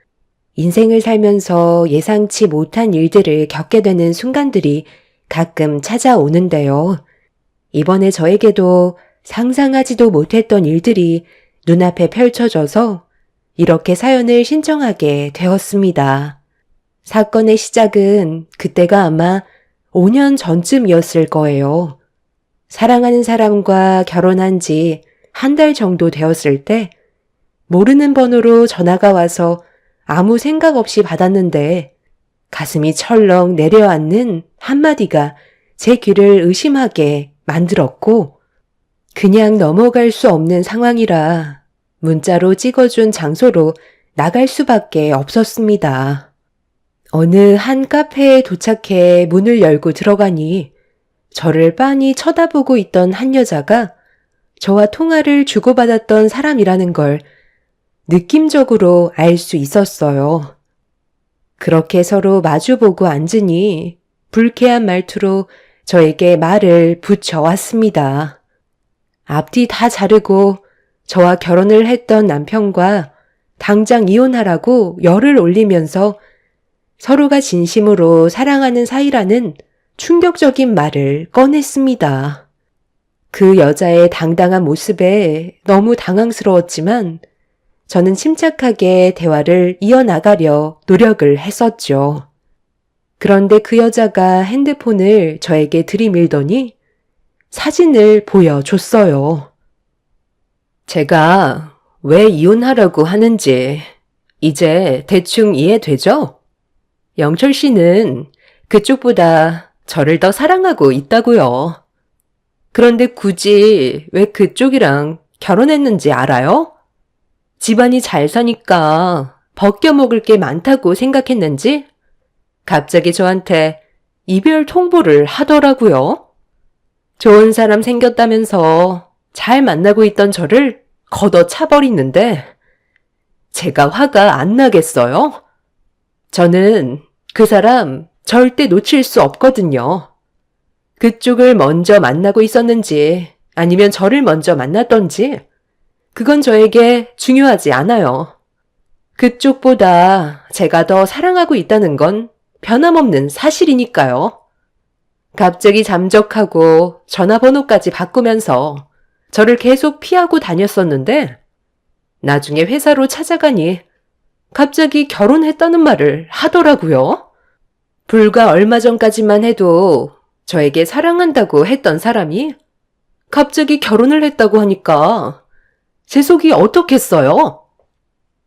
인생을 살면서 예상치 못한 일들을 겪게 되는 순간들이 가끔 찾아오는데요. 이번에 저에게도 상상하지도 못했던 일들이 눈앞에 펼쳐져서 이렇게 사연을 신청하게 되었습니다. 사건의 시작은 그때가 아마 5년 전쯤이었을 거예요. 사랑하는 사람과 결혼한 지 한 달 정도 되었을 때 모르는 번호로 전화가 와서 아무 생각 없이 받았는데 가슴이 철렁 내려앉는 한마디가 제 귀를 의심하게 만들었고 그냥 넘어갈 수 없는 상황이라 문자로 찍어준 장소로 나갈 수밖에 없었습니다. 어느 한 카페에 도착해 문을 열고 들어가니 저를 빤히 쳐다보고 있던 한 여자가 저와 통화를 주고받았던 사람이라는 걸 느낌적으로 알 수 있었어요. 그렇게 서로 마주보고 앉으니 불쾌한 말투로 저에게 말을 붙여왔습니다. 앞뒤 다 자르고 저와 결혼을 했던 남편과 당장 이혼하라고 열을 올리면서 서로가 진심으로 사랑하는 사이라는 충격적인 말을 꺼냈습니다. 그 여자의 당당한 모습에 너무 당황스러웠지만 저는 침착하게 대화를 이어나가려 노력을 했었죠. 그런데 그 여자가 핸드폰을 저에게 들이밀더니 사진을 보여줬어요. 제가 왜 이혼하라고 하는지 이제 대충 이해되죠? 영철 씨는 그쪽보다 저를 더 사랑하고 있다고요. 그런데 굳이 왜 그쪽이랑 결혼했는지 알아요? 집안이 잘 사니까 벗겨먹을 게 많다고 생각했는지 갑자기 저한테 이별 통보를 하더라고요. 좋은 사람 생겼다면서 잘 만나고 있던 저를 걷어차버리는데 제가 화가 안 나겠어요? 저는 그 사람 절대 놓칠 수 없거든요. 그쪽을 먼저 만나고 있었는지 아니면 저를 먼저 만났던지 그건 저에게 중요하지 않아요. 그쪽보다 제가 더 사랑하고 있다는 건 변함없는 사실이니까요. 갑자기 잠적하고 전화번호까지 바꾸면서 저를 계속 피하고 다녔었는데 나중에 회사로 찾아가니 갑자기 결혼했다는 말을 하더라고요. 불과 얼마 전까지만 해도 저에게 사랑한다고 했던 사람이 갑자기 결혼을 했다고 하니까 제 속이 어떻겠어요?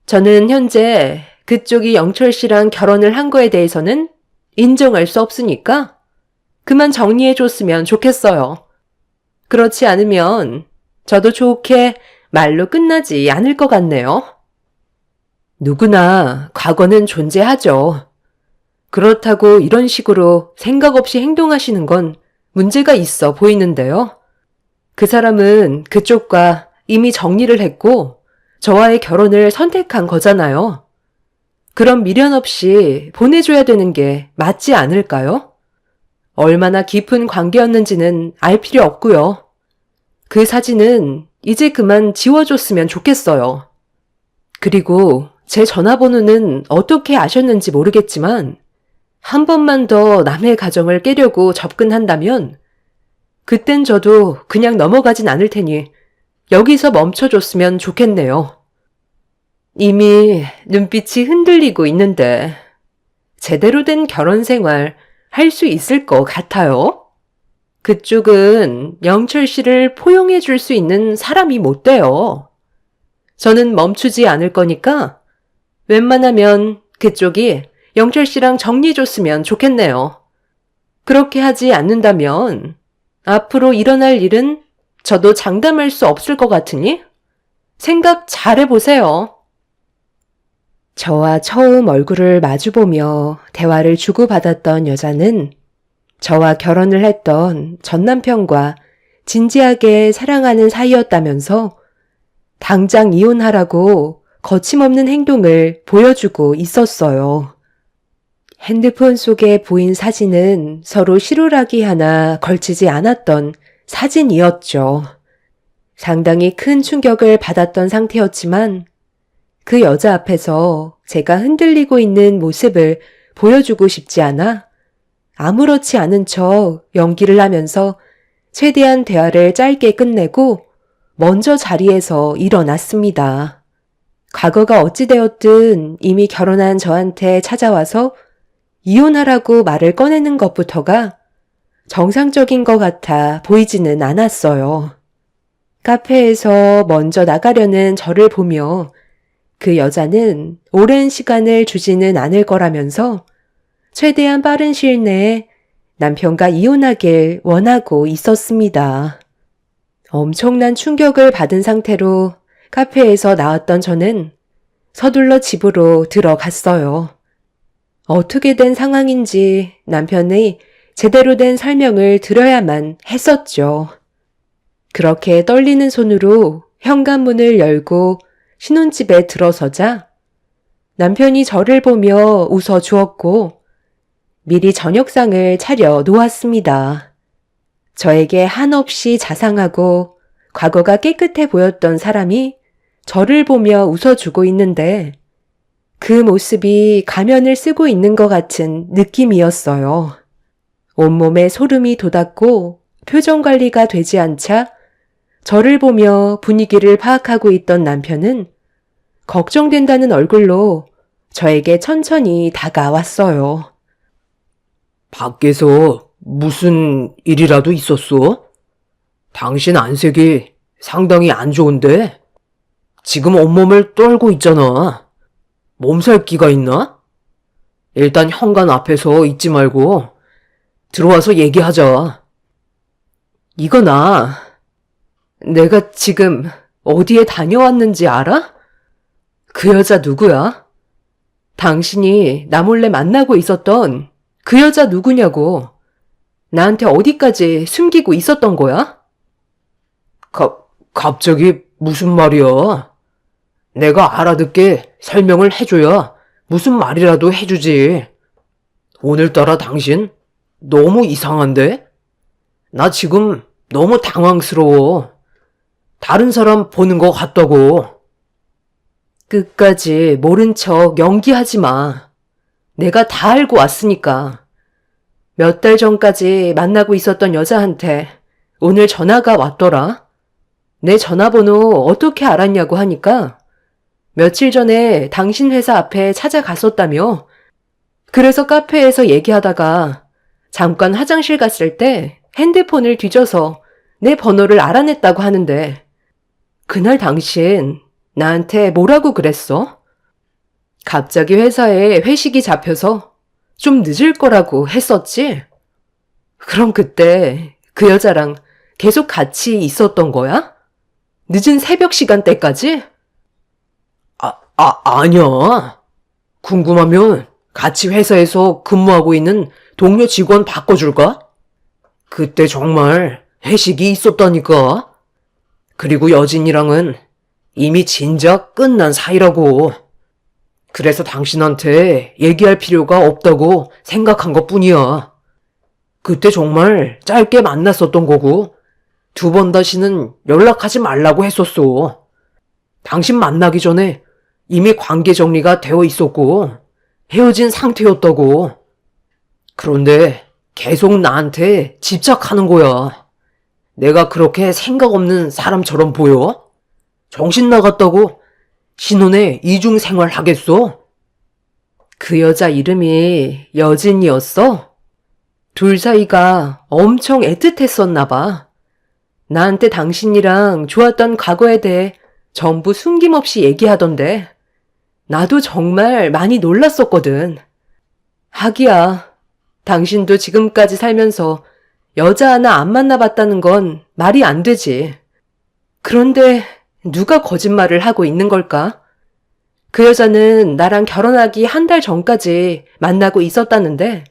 저는 현재 그쪽이 영철 씨랑 결혼을 한 거에 대해서는 인정할 수 없으니까 그만 정리해줬으면 좋겠어요. 그렇지 않으면 저도 좋게 말로 끝나지 않을 것 같네요. 누구나 과거는 존재하죠. 그렇다고 이런 식으로 생각 없이 행동하시는 건 문제가 있어 보이는데요. 그 사람은 그쪽과 이미 정리를 했고 저와의 결혼을 선택한 거잖아요. 그럼 미련 없이 보내줘야 되는 게 맞지 않을까요? 얼마나 깊은 관계였는지는 알 필요 없고요. 그 사진은 이제 그만 지워줬으면 좋겠어요. 그리고 제 전화번호는 어떻게 아셨는지 모르겠지만 한 번만 더 남의 가정을 깨려고 접근한다면 그땐 저도 그냥 넘어가진 않을 테니 여기서 멈춰줬으면 좋겠네요. 이미 눈빛이 흔들리고 있는데 제대로 된 결혼 생활 할 수 있을 것 같아요? 그쪽은 영철 씨를 포용해 줄 수 있는 사람이 못 돼요. 저는 멈추지 않을 거니까 웬만하면 그쪽이 영철 씨랑 정리해줬으면 좋겠네요. 그렇게 하지 않는다면 앞으로 일어날 일은 저도 장담할 수 없을 것 같으니 생각 잘 해보세요. 저와 처음 얼굴을 마주보며 대화를 주고받았던 여자는 저와 결혼을 했던 전 남편과 진지하게 사랑하는 사이였다면서 당장 이혼하라고 거침없는 행동을 보여주고 있었어요. 핸드폰 속에 보인 사진은 서로 실오라기 하나 걸치지 않았던 사진이었죠. 상당히 큰 충격을 받았던 상태였지만 그 여자 앞에서 제가 흔들리고 있는 모습을 보여주고 싶지 않아 아무렇지 않은 척 연기를 하면서 최대한 대화를 짧게 끝내고 먼저 자리에서 일어났습니다. 과거가 어찌되었든 이미 결혼한 저한테 찾아와서 이혼하라고 말을 꺼내는 것부터가 정상적인 것 같아 보이지는 않았어요. 카페에서 먼저 나가려는 저를 보며 그 여자는 오랜 시간을 주지는 않을 거라면서 최대한 빠른 시일 내에 남편과 이혼하길 원하고 있었습니다. 엄청난 충격을 받은 상태로 카페에서 나왔던 저는 서둘러 집으로 들어갔어요. 어떻게 된 상황인지 남편의 제대로 된 설명을 들어야만 했었죠. 그렇게 떨리는 손으로 현관문을 열고 신혼집에 들어서자 남편이 저를 보며 웃어주었고 미리 저녁상을 차려 놓았습니다. 저에게 한없이 자상하고 과거가 깨끗해 보였던 사람이 저를 보며 웃어주고 있는데 그 모습이 가면을 쓰고 있는 것 같은 느낌이었어요. 온몸에 소름이 돋았고 표정 관리가 되지 않자 저를 보며 분위기를 파악하고 있던 남편은 걱정된다는 얼굴로 저에게 천천히 다가왔어요. 밖에서 무슨 일이라도 있었어? 당신 안색이 상당히 안 좋은데? 지금 온몸을 떨고 있잖아. 몸살기가 있나? 일단 현관 앞에서 있지 말고 들어와서 얘기하자. 이거나, 내가 지금 어디에 다녀왔는지 알아? 그 여자 누구야? 당신이 나 몰래 만나고 있었던 그 여자 누구냐고. 나한테 어디까지 숨기고 있었던 거야? 갑자기 무슨 말이야? 내가 알아듣게 설명을 해줘야 무슨 말이라도 해주지. 오늘따라 당신 너무 이상한데? 나 지금 너무 당황스러워. 다른 사람 보는 것 같다고. 끝까지 모른 척 연기하지 마. 내가 다 알고 왔으니까. 몇 달 전까지 만나고 있었던 여자한테 오늘 전화가 왔더라. 내 전화번호 어떻게 알았냐고 하니까 며칠 전에 당신 회사 앞에 찾아갔었다며. 그래서 카페에서 얘기하다가 잠깐 화장실 갔을 때 핸드폰을 뒤져서 내 번호를 알아냈다고 하는데 그날 당신 나한테 뭐라고 그랬어? 갑자기 회사에 회식이 잡혀서 좀 늦을 거라고 했었지? 그럼 그때 그 여자랑 계속 같이 있었던 거야? 늦은 새벽 시간대까지? 아니야. 궁금하면 같이 회사에서 근무하고 있는 동료 직원 바꿔줄까? 그때 정말 회식이 있었다니까. 그리고 여진이랑은 이미 진작 끝난 사이라고. 그래서 당신한테 얘기할 필요가 없다고 생각한 것뿐이야. 그때 정말 짧게 만났었던 거고 2번 다시는 연락하지 말라고 했었어. 당신 만나기 전에 이미 관계 정리가 되어 있었고 헤어진 상태였다고. 그런데 계속 나한테 집착하는 거야. 내가 그렇게 생각 없는 사람처럼 보여? 정신 나갔다고 신혼에 이중 생활 하겠어? 그 여자 이름이 여진이었어? 둘 사이가 엄청 애틋했었나 봐. 나한테 당신이랑 좋았던 과거에 대해 전부 숨김없이 얘기하던데 나도 정말 많이 놀랐었거든. 하기야, 당신도 지금까지 살면서 여자 하나 안 만나봤다는 건 말이 안 되지. 그런데 누가 거짓말을 하고 있는 걸까? 그 여자는 나랑 결혼하기 1달 전까지 만나고 있었다는데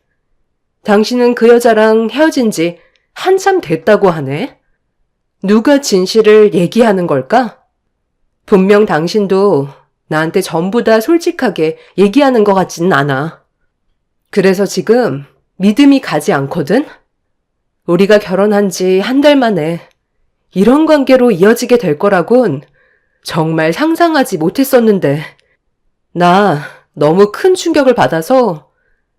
당신은 그 여자랑 헤어진 지 한참 됐다고 하네. 누가 진실을 얘기하는 걸까? 분명 당신도 나한테 전부 다 솔직하게 얘기하는 것 같지는 않아. 그래서 지금 믿음이 가지 않거든? 우리가 결혼한 지 1달 만에 이런 관계로 이어지게 될 거라곤 정말 상상하지 못했었는데 나 너무 큰 충격을 받아서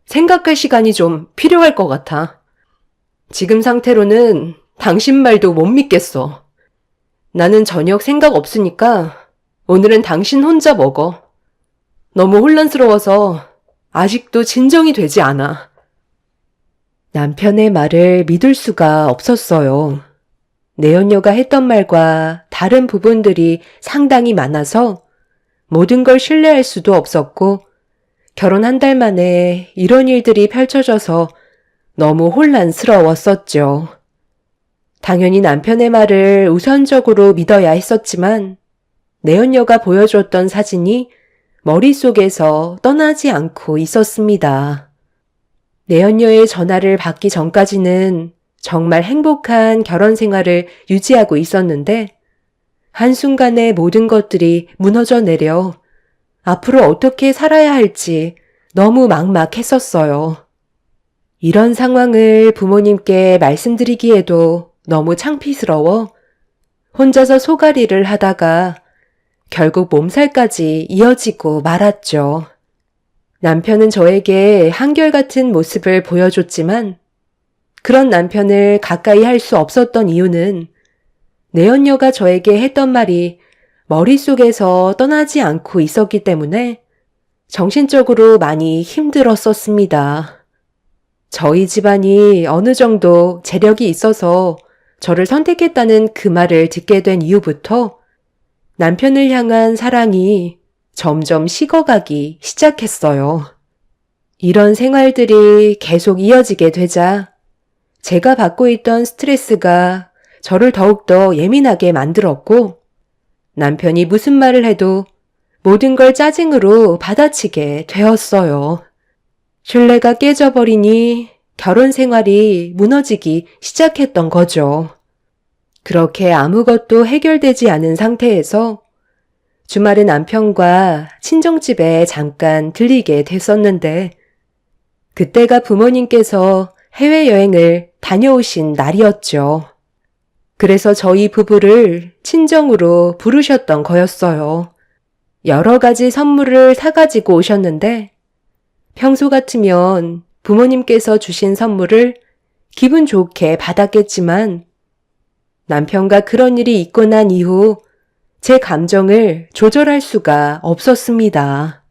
생각할 시간이 좀 필요할 것 같아. 지금 상태로는 당신 말도 못 믿겠어. 나는 저녁 생각 없으니까 오늘은 당신 혼자 먹어. 너무 혼란스러워서 아직도 진정이 되지 않아. 남편의 말을 믿을 수가 없었어요. 내연녀가 했던 말과 다른 부분들이 상당히 많아서 모든 걸 신뢰할 수도 없었고 결혼 1달 만에 이런 일들이 펼쳐져서 너무 혼란스러웠었죠. 당연히 남편의 말을 우선적으로 믿어야 했었지만 내연녀가 보여줬던 사진이 머릿속에서 떠나지 않고 있었습니다. 내연녀의 전화를 받기 전까지는 정말 행복한 결혼 생활을 유지하고 있었는데 한순간에 모든 것들이 무너져 내려 앞으로 어떻게 살아야 할지 너무 막막했었어요. 이런 상황을 부모님께 말씀드리기에도 너무 창피스러워 혼자서 소가리를 하다가 결국 몸살까지 이어지고 말았죠. 남편은 저에게 한결같은 모습을 보여줬지만 그런 남편을 가까이 할 수 없었던 이유는 내연녀가 저에게 했던 말이 머릿속에서 떠나지 않고 있었기 때문에 정신적으로 많이 힘들었었습니다. 저희 집안이 어느 정도 재력이 있어서 저를 선택했다는 그 말을 듣게 된 이후부터 남편을 향한 사랑이 점점 식어가기 시작했어요. 이런 생활들이 계속 이어지게 되자 제가 받고 있던 스트레스가 저를 더욱더 예민하게 만들었고 남편이 무슨 말을 해도 모든 걸 짜증으로 받아치게 되었어요. 신뢰가 깨져버리니 결혼 생활이 무너지기 시작했던 거죠. 그렇게 아무것도 해결되지 않은 상태에서 주말에 남편과 친정집에 잠깐 들리게 됐었는데 그때가 부모님께서 해외여행을 다녀오신 날이었죠. 그래서 저희 부부를 친정으로 부르셨던 거였어요. 여러 가지 선물을 사가지고 오셨는데 평소 같으면 부모님께서 주신 선물을 기분 좋게 받았겠지만 남편과 그런 일이 있고 난 이후 제 감정을 조절할 수가 없었습니다.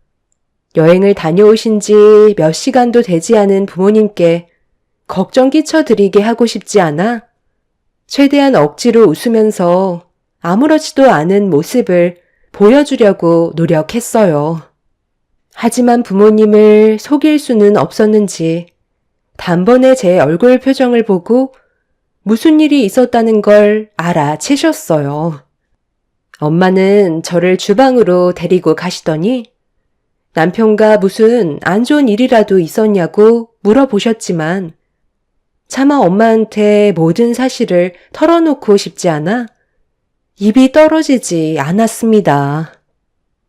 여행을 다녀오신 지 몇 시간도 되지 않은 부모님께 걱정 끼쳐드리게 하고 싶지 않아 최대한 억지로 웃으면서 아무렇지도 않은 모습을 보여주려고 노력했어요. 하지만 부모님을 속일 수는 없었는지 단번에 제 얼굴 표정을 보고 무슨 일이 있었다는 걸 알아채셨어요. 엄마는 저를 주방으로 데리고 가시더니 남편과 무슨 안 좋은 일이라도 있었냐고 물어보셨지만 차마 엄마한테 모든 사실을 털어놓고 싶지 않아 입이 떨어지지 않았습니다.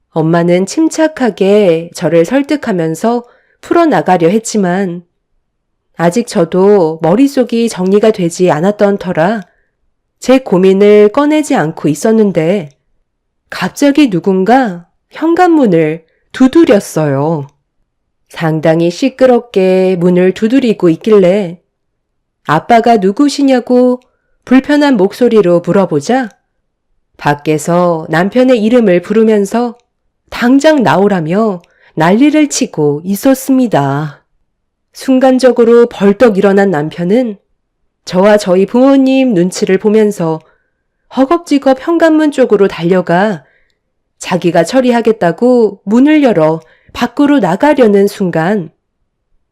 엄마는 침착하게 저를 설득하면서 풀어나가려 했지만 아직 저도 머릿속이 정리가 되지 않았던 터라 제 고민을 꺼내지 않고 있었는데 갑자기 누군가 현관문을 두드렸어요. 상당히 시끄럽게 문을 두드리고 있길래 아빠가 누구시냐고 불편한 목소리로 물어보자 밖에서 남편의 이름을 부르면서 당장 나오라며 난리를 치고 있었습니다. 순간적으로 벌떡 일어난 남편은 저와 저희 부모님 눈치를 보면서 허겁지겁 현관문 쪽으로 달려가 자기가 처리하겠다고 문을 열어 밖으로 나가려는 순간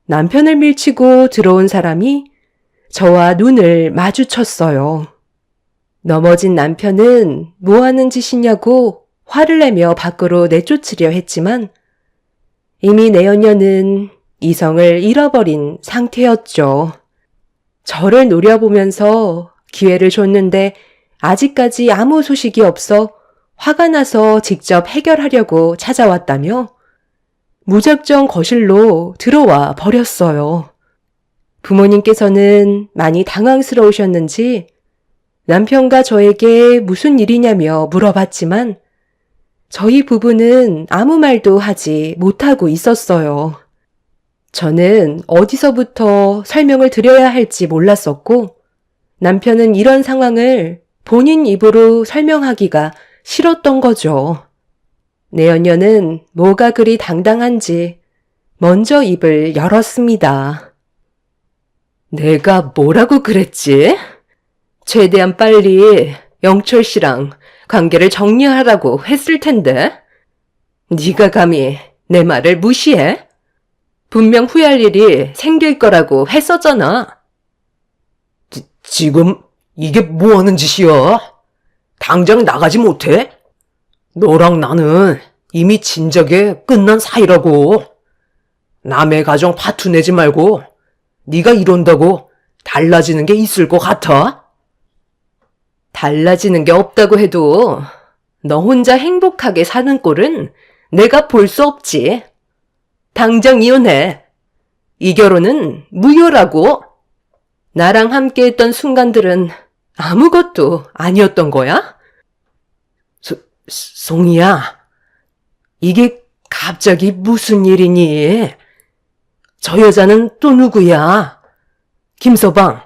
남편을 밀치고 들어온 사람이 저와 눈을 마주쳤어요. 넘어진 남편은 뭐 하는 짓이냐고 화를 내며 밖으로 내쫓으려 했지만 이미 내연녀는 이성을 잃어버린 상태였죠. 저를 노려보면서 기회를 줬는데 아직까지 아무 소식이 없어 화가 나서 직접 해결하려고 찾아왔다며 무작정 거실로 들어와 버렸어요. 부모님께서는 많이 당황스러우셨는지 남편과 저에게 무슨 일이냐며 물어봤지만 저희 부부는 아무 말도 하지 못하고 있었어요. 저는 어디서부터 설명을 드려야 할지 몰랐었고 남편은 이런 상황을 본인 입으로 설명하기가 싫었던 거죠. 내연녀는 뭐가 그리 당당한지 먼저 입을 열었습니다. 내가 뭐라고 그랬지? 최대한 빨리 영철 씨랑 관계를 정리하라고 했을 텐데 네가 감히 내 말을 무시해? 분명 후회할 일이 생길 거라고 했었잖아. 지금 이게 뭐 하는 짓이야? 당장 나가지 못해? 너랑 나는 이미 진작에 끝난 사이라고. 남의 가정 파투 내지 말고 네가 이런다고 달라지는 게 있을 것 같아? 달라지는 게 없다고 해도 너 혼자 행복하게 사는 꼴은 내가 볼 수 없지. 당장 이혼해. 이 결혼은 무효라고. 나랑 함께 했던 순간들은 아무것도 아니었던 거야? 송이야, 이게 갑자기 무슨 일이니? 저 여자는 또 누구야? 김서방,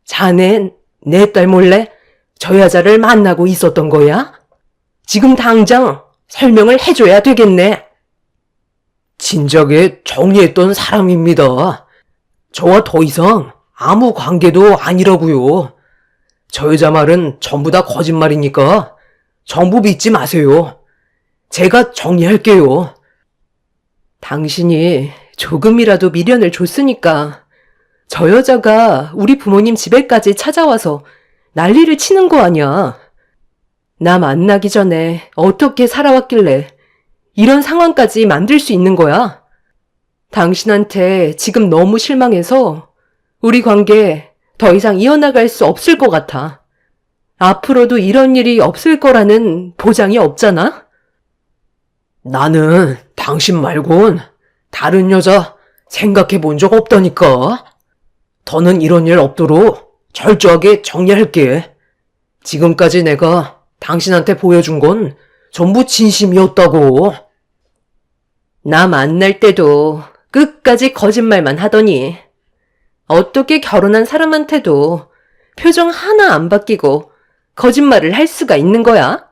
자넨 내 딸 몰래 저 여자를 만나고 있었던 거야? 지금 당장 설명을 해줘야 되겠네. 진작에 정리했던 사람입니다. 저와 더 이상 아무 관계도 아니라고요. 저 여자 말은 전부 다 거짓말이니까 전부 믿지 마세요. 제가 정리할게요. 당신이 조금이라도 미련을 줬으니까 저 여자가 우리 부모님 집에까지 찾아와서 난리를 치는 거 아니야. 나 만나기 전에 어떻게 살아왔길래 이런 상황까지 만들 수 있는 거야? 당신한테 지금 너무 실망해서 우리 관계 더 이상 이어나갈 수 없을 것 같아. 앞으로도 이런 일이 없을 거라는 보장이 없잖아? 나는 당신 말곤 다른 여자 생각해 본 적 없다니까. 더는 이런 일 없도록 철저하게 정리할게. 지금까지 내가 당신한테 보여준 건 전부 진심이었다고. 나 만날 때도 끝까지 거짓말만 하더니 어떻게 결혼한 사람한테도 표정 하나 안 바뀌고 거짓말을 할 수가 있는 거야?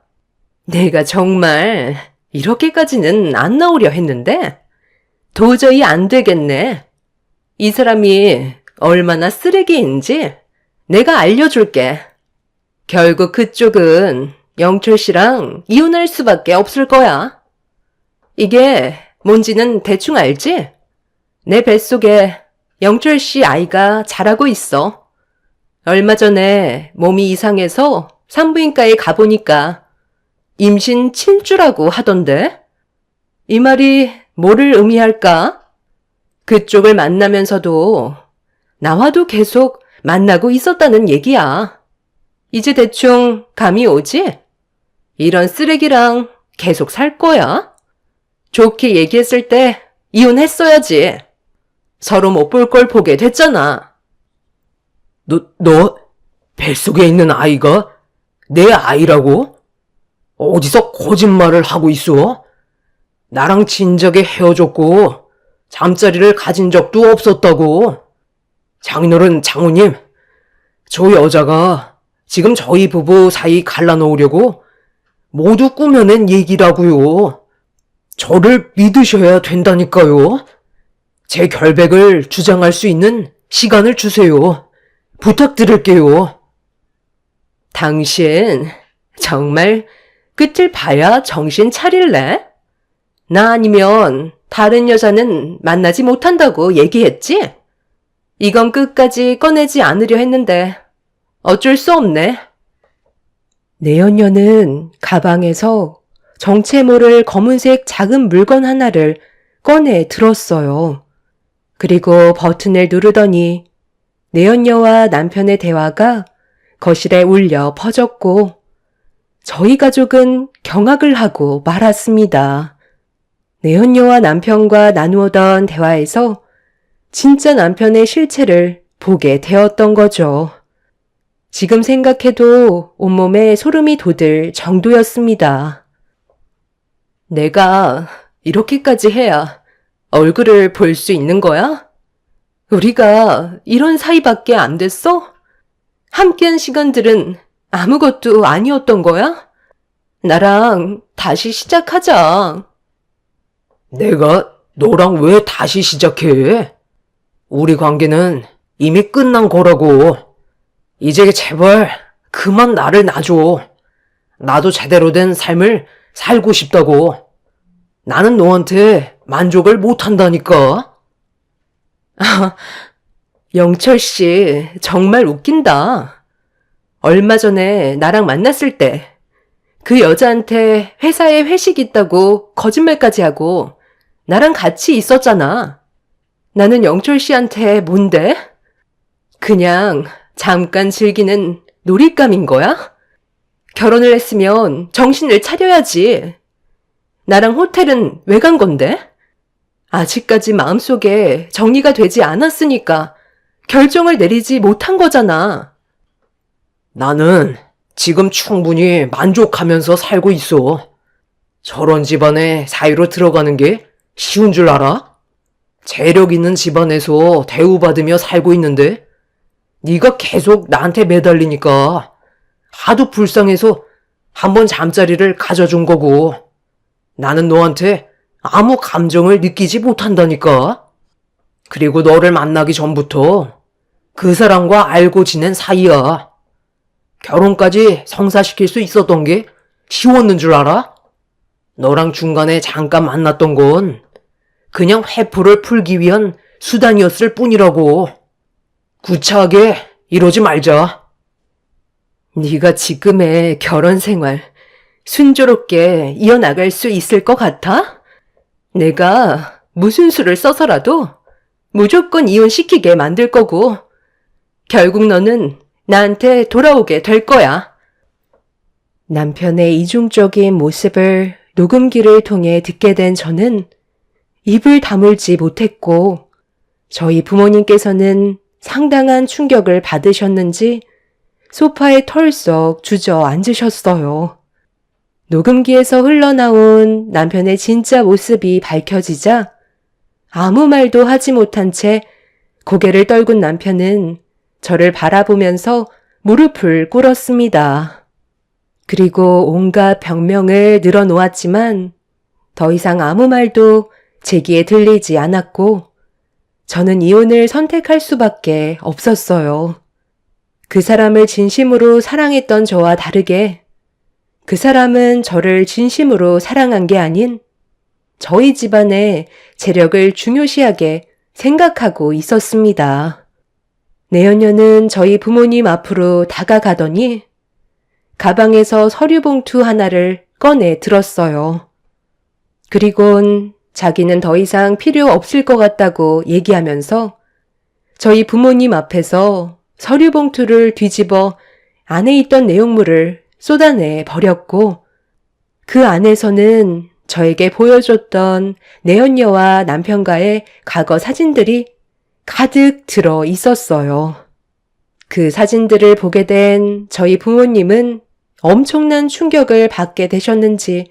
내가 정말 이렇게까지는 안 나오려 했는데 도저히 안 되겠네. 이 사람이 얼마나 쓰레기인지 내가 알려줄게. 결국 그쪽은 영철 씨랑 이혼할 수밖에 없을 거야. 이게 뭔지는 대충 알지? 내 뱃속에 영철 씨 아이가 자라고 있어. 얼마 전에 몸이 이상해서 산부인과에 가보니까 임신 7주라고 하던데? 이 말이 뭐를 의미할까? 그쪽을 만나면서도 나와도 계속 만나고 있었다는 얘기야. 이제 대충 감이 오지? 이런 쓰레기랑 계속 살 거야? 좋게 얘기했을 때 이혼했어야지. 서로 못 볼 걸 보게 됐잖아. 너 뱃속에 있는 아이가 내 아이라고? 어디서 거짓말을 하고 있어? 나랑 진작에 헤어졌고 잠자리를 가진 적도 없었다고. 장인어른, 장모님, 저 여자가 지금 저희 부부 사이 갈라놓으려고 모두 꾸며낸 얘기라고요. 저를 믿으셔야 된다니까요. 제 결백을 주장할 수 있는 시간을 주세요. 부탁드릴게요. 당신 정말 끝을 봐야 정신 차릴래? 나 아니면 다른 여자는 만나지 못한다고 얘기했지? 이건 끝까지 꺼내지 않으려 했는데 어쩔 수 없네. 내연녀는 가방에서 정체 모를 검은색 작은 물건 하나를 꺼내 들었어요. 그리고 버튼을 누르더니 내연녀와 남편의 대화가 거실에 울려 퍼졌고 저희 가족은 경악을 하고 말았습니다. 내연녀와 남편과 나누었던 대화에서 진짜 남편의 실체를 보게 되었던 거죠. 지금 생각해도 온몸에 소름이 돋을 정도였습니다. 내가 이렇게까지 해야 얼굴을 볼 수 있는 거야? 우리가 이런 사이밖에 안 됐어? 함께한 시간들은 아무것도 아니었던 거야? 나랑 다시 시작하자. 내가 너랑 왜 다시 시작해? 우리 관계는 이미 끝난 거라고. 이제 제발 그만 나를 놔줘. 나도 제대로 된 삶을 살고 싶다고. 나는 너한테 만족을 못한다니까. 영철 씨, 정말 웃긴다. 얼마 전에 나랑 만났을 때 그 여자한테 회사에 회식 있다고 거짓말까지 하고 나랑 같이 있었잖아. 나는 영철 씨한테 뭔데? 그냥 잠깐 즐기는 놀잇감인 거야? 결혼을 했으면 정신을 차려야지. 나랑 호텔은 왜 간 건데? 아직까지 마음속에 정리가 되지 않았으니까 결정을 내리지 못한 거잖아. 나는 지금 충분히 만족하면서 살고 있어. 저런 집안에 사위로 들어가는 게 쉬운 줄 알아? 재력 있는 집안에서 대우받으며 살고 있는데 네가 계속 나한테 매달리니까 하도 불쌍해서 한번 잠자리를 가져준 거고, 나는 너한테 아무 감정을 느끼지 못한다니까. 그리고 너를 만나기 전부터 그 사람과 알고 지낸 사이야. 결혼까지 성사시킬 수 있었던 게 쉬웠는 줄 알아? 너랑 중간에 잠깐 만났던 건 그냥 회포를 풀기 위한 수단이었을 뿐이라고. 구차하게 이러지 말자. 네가 지금의 결혼 생활 순조롭게 이어나갈 수 있을 것 같아? 내가 무슨 수를 써서라도 무조건 이혼시키게 만들 거고, 결국 너는 나한테 돌아오게 될 거야. 남편의 이중적인 모습을 녹음기를 통해 듣게 된 저는 입을 다물지 못했고, 저희 부모님께서는 상당한 충격을 받으셨는지 소파에 털썩 주저앉으셨어요. 녹음기에서 흘러나온 남편의 진짜 모습이 밝혀지자 아무 말도 하지 못한 채 고개를 떨군 남편은 저를 바라보면서 무릎을 꿇었습니다. 그리고 온갖 병명을 늘어놓았지만 더 이상 아무 말도 제 귀에 들리지 않았고, 저는 이혼을 선택할 수밖에 없었어요. 그 사람을 진심으로 사랑했던 저와 다르게 그 사람은 저를 진심으로 사랑한 게 아닌 저희 집안의 재력을 중요시하게 생각하고 있었습니다. 내연녀는 저희 부모님 앞으로 다가가더니 가방에서 서류 봉투 하나를 꺼내 들었어요. 그리곤 자기는 더 이상 필요 없을 것 같다고 얘기하면서 저희 부모님 앞에서 서류 봉투를 뒤집어 안에 있던 내용물을 쏟아내 버렸고, 그 안에서는 저에게 보여줬던 내연녀와 남편과의 과거 사진들이 가득 들어 있었어요. 그 사진들을 보게 된 저희 부모님은 엄청난 충격을 받게 되셨는지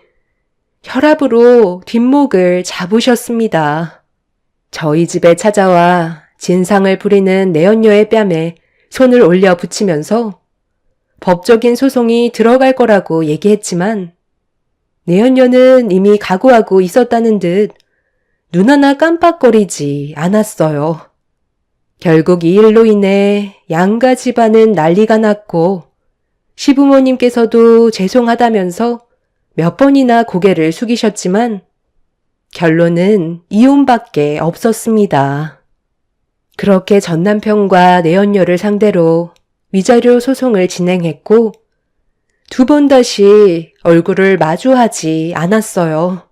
혈압으로 뒷목을 잡으셨습니다. 저희 집에 찾아와 진상을 부리는 내연녀의 뺨에 손을 올려 붙이면서 법적인 소송이 들어갈 거라고 얘기했지만, 내연녀는 이미 각오하고 있었다는 듯 눈 하나 깜빡거리지 않았어요. 결국 이 일로 인해 양가 집안은 난리가 났고, 시부모님께서도 죄송하다면서 몇 번이나 고개를 숙이셨지만 결론은 이혼밖에 없었습니다. 그렇게 전 남편과 내연녀를 상대로 위자료 소송을 진행했고, 2번 다시 얼굴을 마주하지 않았어요.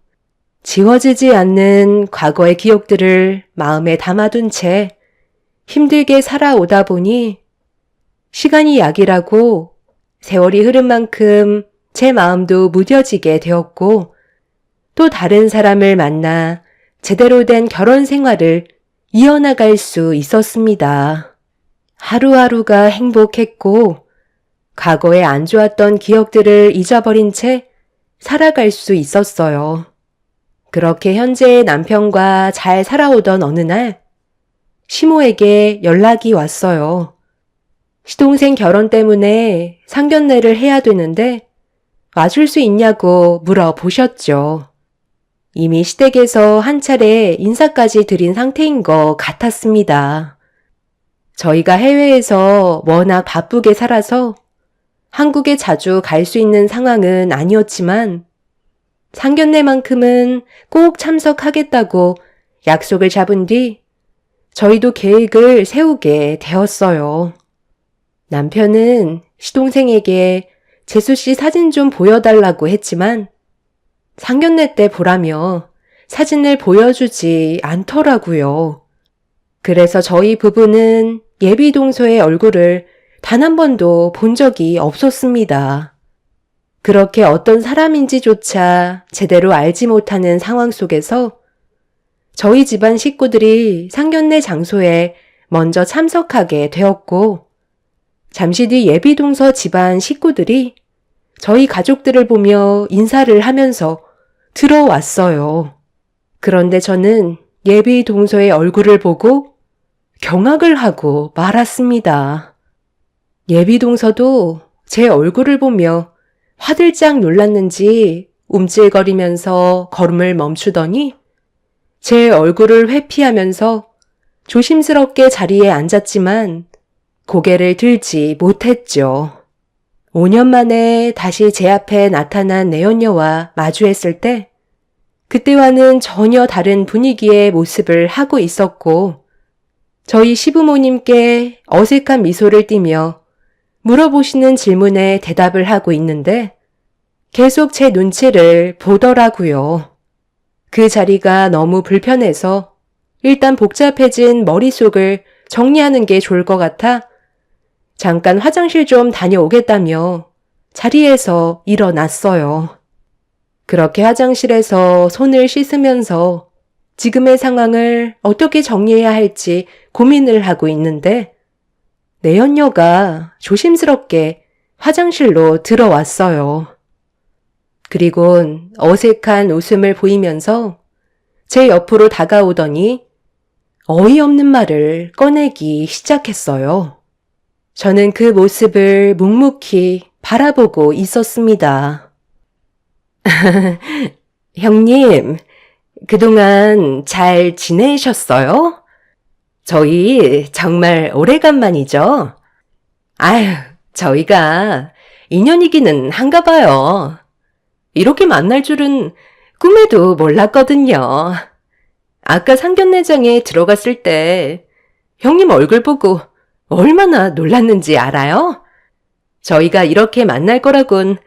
지워지지 않는 과거의 기억들을 마음에 담아둔 채 힘들게 살아오다 보니 시간이 약이라고 세월이 흐른 만큼 제 마음도 무뎌지게 되었고, 또 다른 사람을 만나 제대로 된 결혼 생활을 이어나갈 수 있었습니다. 하루하루가 행복했고, 과거에 안 좋았던 기억들을 잊어버린 채 살아갈 수 있었어요. 그렇게 현재의 남편과 잘 살아오던 어느 날, 시모에게 연락이 왔어요. 시동생 결혼 때문에 상견례를 해야 되는데 와줄 수 있냐고 물어보셨죠. 이미 시댁에서 한 차례 인사까지 드린 상태인 것 같았습니다. 저희가 해외에서 워낙 바쁘게 살아서 한국에 자주 갈 수 있는 상황은 아니었지만 상견례만큼은 꼭 참석하겠다고 약속을 잡은 뒤 저희도 계획을 세우게 되었어요. 남편은 시동생에게 재수 씨 사진 좀 보여달라고 했지만 상견례 때 보라며 사진을 보여주지 않더라고요. 그래서 저희 부부는 예비 동서의 얼굴을 단 한 번도 본 적이 없었습니다. 그렇게 어떤 사람인지조차 제대로 알지 못하는 상황 속에서 저희 집안 식구들이 상견례 장소에 먼저 참석하게 되었고, 잠시 뒤 예비 동서 집안 식구들이 저희 가족들을 보며 인사를 하면서 들어왔어요. 그런데 저는 예비 동서의 얼굴을 보고 경악을 하고 말았습니다. 예비 동서도 제 얼굴을 보며 화들짝 놀랐는지 움찔거리면서 걸음을 멈추더니 제 얼굴을 회피하면서 조심스럽게 자리에 앉았지만 고개를 들지 못했죠. 5년 만에 다시 제 앞에 나타난 내연녀와 마주했을 때 그때와는 전혀 다른 분위기의 모습을 하고 있었고 저희 시부모님께 어색한 미소를 띠며 물어보시는 질문에 대답을 하고 있는데 계속 제 눈치를 보더라고요. 그 자리가 너무 불편해서 일단 복잡해진 머릿속을 정리하는 게 좋을 것 같아 잠깐 화장실 좀 다녀오겠다며 자리에서 일어났어요. 그렇게 화장실에서 손을 씻으면서 지금의 상황을 어떻게 정리해야 할지 고민을 하고 있는데 내연녀가 조심스럽게 화장실로 들어왔어요. 그리곤 어색한 웃음을 보이면서 제 옆으로 다가오더니 어이없는 말을 꺼내기 시작했어요. 저는 그 모습을 묵묵히 바라보고 있었습니다. 형님, 그동안 잘 지내셨어요? 저희 정말 오래간만이죠? 아휴, 저희가 인연이기는 한가 봐요. 이렇게 만날 줄은 꿈에도 몰랐거든요. 아까 상견례장에 들어갔을 때 형님 얼굴 보고 얼마나 놀랐는지 알아요? 저희가 이렇게 만날 거라곤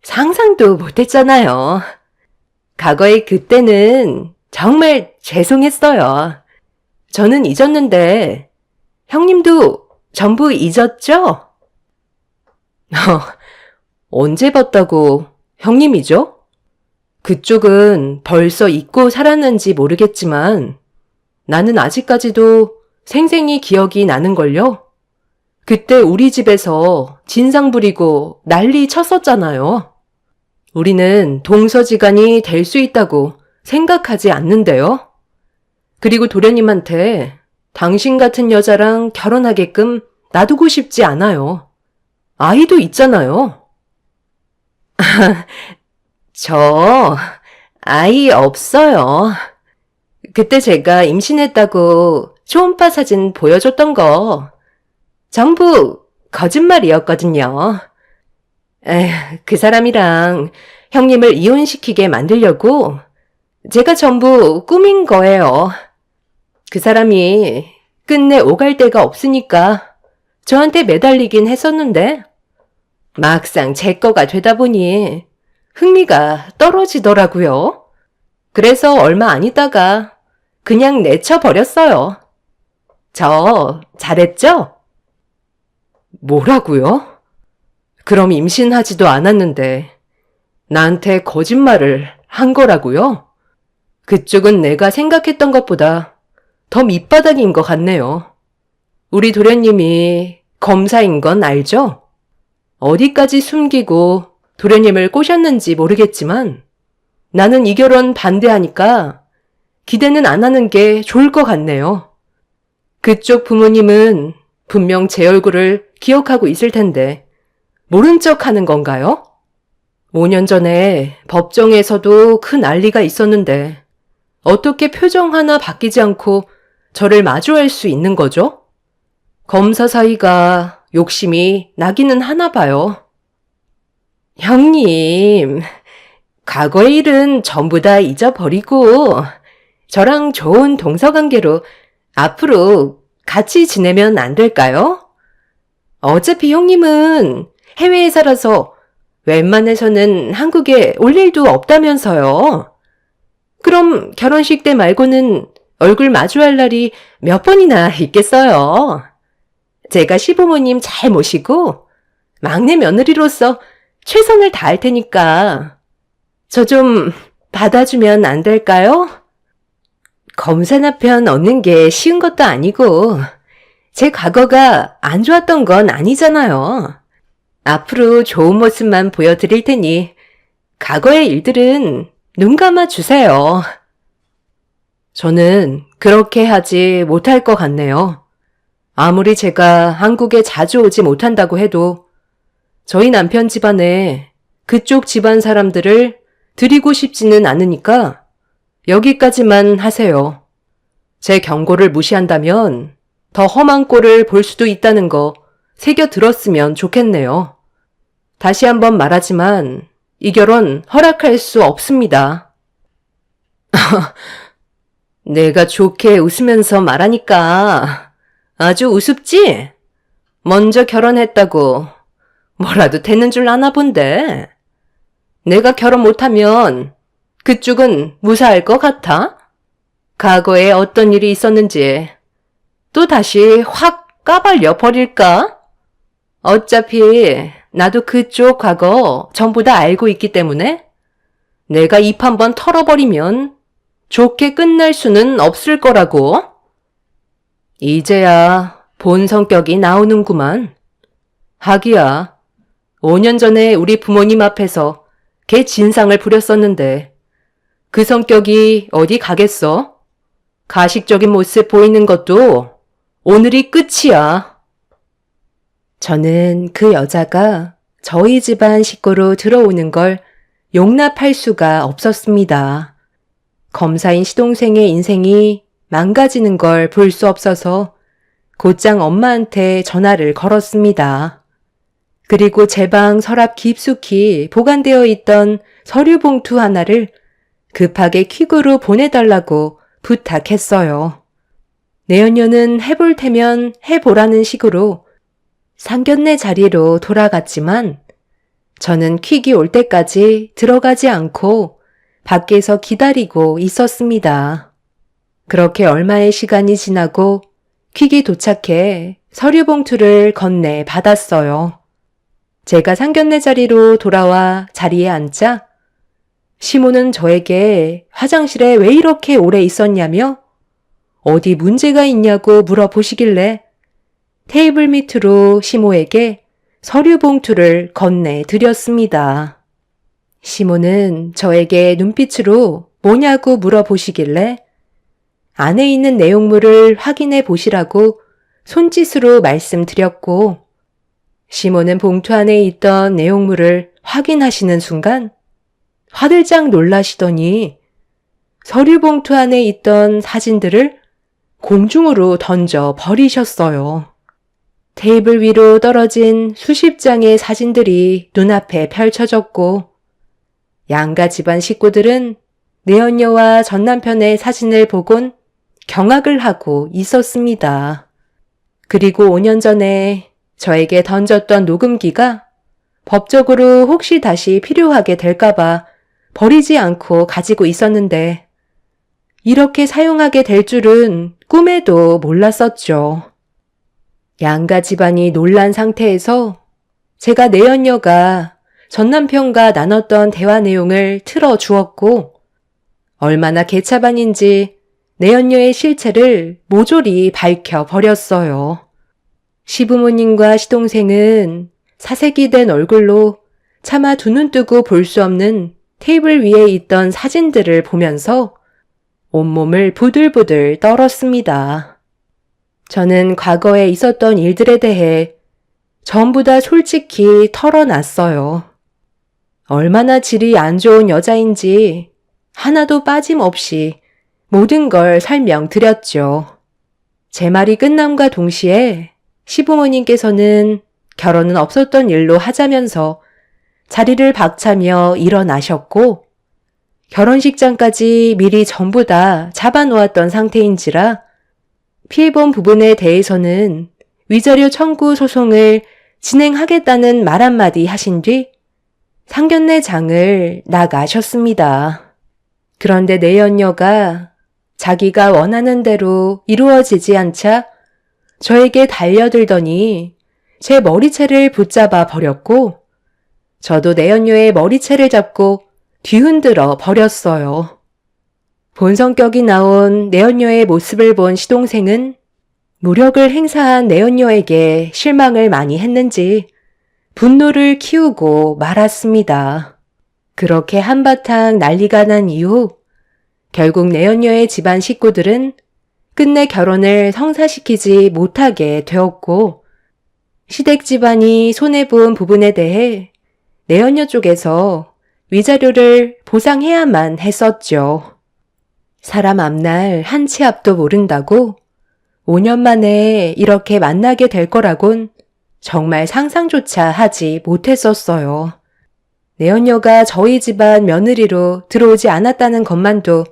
상상도 못했잖아요. 과거에 그때는 정말 죄송했어요. 저는 잊었는데 형님도 전부 잊었죠? 언제 봤다고 형님이죠? 그쪽은 벌써 잊고 살았는지 모르겠지만 나는 아직까지도 생생히 기억이 나는걸요. 그때 우리 집에서 진상 부리고 난리 쳤었잖아요. 우리는 동서지간이 될 수 있다고 생각하지 않는데요. 그리고 도련님한테 당신 같은 여자랑 결혼하게끔 놔두고 싶지 않아요. 아이도 있잖아요. 저 아이 없어요. 그때 제가 임신했다고 초음파 사진 보여줬던 거 전부 거짓말이었거든요. 그 사람이랑 형님을 이혼시키게 만들려고 제가 전부 꾸민 거예요. 그 사람이 끝내 오갈 데가 없으니까 저한테 매달리긴 했었는데 막상 제 거가 되다 보니 흥미가 떨어지더라고요. 그래서 얼마 안 있다가 그냥 내쳐버렸어요. 저 잘했죠? 뭐라고요? 그럼 임신하지도 않았는데 나한테 거짓말을 한 거라고요? 그쪽은 내가 생각했던 것보다 더 밑바닥인 것 같네요. 우리 도련님이 검사인 건 알죠? 어디까지 숨기고 도련님을 꼬셨는지 모르겠지만 나는 이 결혼 반대하니까 기대는 안 하는 게 좋을 것 같네요. 그쪽 부모님은 분명 제 얼굴을 기억하고 있을 텐데 모른 척 하는 건가요? 5년 전에 법정에서도 큰 난리가 있었는데 어떻게 표정 하나 바뀌지 않고 저를 마주할 수 있는 거죠? 검사 사이가 욕심이 나기는 하나 봐요. 형님, 과거의 일은 전부 다 잊어버리고 저랑 좋은 동서관계로 앞으로 같이 지내면 안 될까요? 어차피 형님은 해외에 살아서 웬만해서는 한국에 올 일도 없다면서요. 그럼 결혼식 때 말고는 얼굴 마주할 날이 몇 번이나 있겠어요. 제가 시부모님 잘 모시고 막내 며느리로서 최선을 다할 테니까 저 좀 받아주면 안 될까요? 검사 남편 얻는 게 쉬운 것도 아니고 제 과거가 안 좋았던 건 아니잖아요. 앞으로 좋은 모습만 보여드릴 테니 과거의 일들은 눈 감아 주세요. 저는 그렇게 하지 못할 것 같네요. 아무리 제가 한국에 자주 오지 못한다고 해도 저희 남편 집안에 그쪽 집안 사람들을 드리고 싶지는 않으니까 여기까지만 하세요. 제 경고를 무시한다면 더 험한 꼴을 볼 수도 있다는 거 새겨 들었으면 좋겠네요. 다시 한번 말하지만 이 결혼 허락할 수 없습니다. 내가 좋게 웃으면서 말하니까 아주 우습지? 먼저 결혼했다고 뭐라도 되는 줄 아나 본데. 내가 결혼 못하면 그쪽은 무사할 것 같아? 과거에 어떤 일이 있었는지 또 다시 확 까발려 버릴까? 어차피 나도 그쪽 과거 전부 다 알고 있기 때문에 내가 입 한번 털어버리면 좋게 끝날 수는 없을 거라고. 이제야 본 성격이 나오는구만. 하기야, 5년 전에 우리 부모님 앞에서 걔 진상을 부렸었는데 그 성격이 어디 가겠어? 가식적인 모습 보이는 것도 오늘이 끝이야. 저는 그 여자가 저희 집안 식구로 들어오는 걸 용납할 수가 없었습니다. 검사인 시동생의 인생이 망가지는 걸 볼 수 없어서 곧장 엄마한테 전화를 걸었습니다. 그리고 제 방 서랍 깊숙이 보관되어 있던 서류 봉투 하나를 급하게 퀵으로 보내달라고 부탁했어요. 내연녀는 해볼 테면 해보라는 식으로 상견례 자리로 돌아갔지만 저는 퀵이 올 때까지 들어가지 않고 밖에서 기다리고 있었습니다. 그렇게 얼마의 시간이 지나고 퀵이 도착해 서류 봉투를 건네 받았어요. 제가 상견례 자리로 돌아와 자리에 앉자 시모는 저에게 화장실에 왜 이렇게 오래 있었냐며 어디 문제가 있냐고 물어보시길래 테이블 밑으로 시모에게 서류 봉투를 건네 드렸습니다. 시모는 저에게 눈빛으로 뭐냐고 물어보시길래 안에 있는 내용물을 확인해 보시라고 손짓으로 말씀드렸고 시모는 봉투 안에 있던 내용물을 확인하시는 순간 화들짝 놀라시더니 서류 봉투 안에 있던 사진들을 공중으로 던져 버리셨어요. 테이블 위로 떨어진 수십 장의 사진들이 눈앞에 펼쳐졌고 양가 집안 식구들은 내연녀와 전남편의 사진을 보곤 경악을 하고 있었습니다. 그리고 5년 전에 저에게 던졌던 녹음기가 법적으로 혹시 다시 필요하게 될까봐 버리지 않고 가지고 있었는데 이렇게 사용하게 될 줄은 꿈에도 몰랐었죠. 양가 집안이 놀란 상태에서 제가 내연녀가 전남편과 나눴던 대화 내용을 틀어주었고 얼마나 개차반인지 내연녀의 실체를 모조리 밝혀버렸어요. 시부모님과 시동생은 사색이 된 얼굴로 차마 두 눈 뜨고 볼 수 없는 테이블 위에 있던 사진들을 보면서 온몸을 부들부들 떨었습니다. 저는 과거에 있었던 일들에 대해 전부 다 솔직히 털어놨어요. 얼마나 질이 안 좋은 여자인지 하나도 빠짐없이 모든 걸 설명드렸죠. 제 말이 끝남과 동시에 시부모님께서는 결혼은 없었던 일로 하자면서 자리를 박차며 일어나셨고 결혼식장까지 미리 전부 다 잡아놓았던 상태인지라 피해본 부분에 대해서는 위자료 청구 소송을 진행하겠다는 말 한마디 하신 뒤 상견례 장을 나가셨습니다. 그런데 내연녀가 자기가 원하는 대로 이루어지지 않자 저에게 달려들더니 제 머리채를 붙잡아 버렸고 저도 내연녀의 머리채를 잡고 뒤흔들어 버렸어요. 본 성격이 나온 내연녀의 모습을 본 시동생은 무력을 행사한 내연녀에게 실망을 많이 했는지 분노를 키우고 말았습니다. 그렇게 한바탕 난리가 난 이후 결국 내연녀의 집안 식구들은 끝내 결혼을 성사시키지 못하게 되었고 시댁 집안이 손해본 부분에 대해 내연녀 쪽에서 위자료를 보상해야만 했었죠. 사람 앞날 한 치 앞도 모른다고 5년 만에 이렇게 만나게 될 거라곤 정말 상상조차 하지 못했었어요. 내연녀가 저희 집안 며느리로 들어오지 않았다는 것만도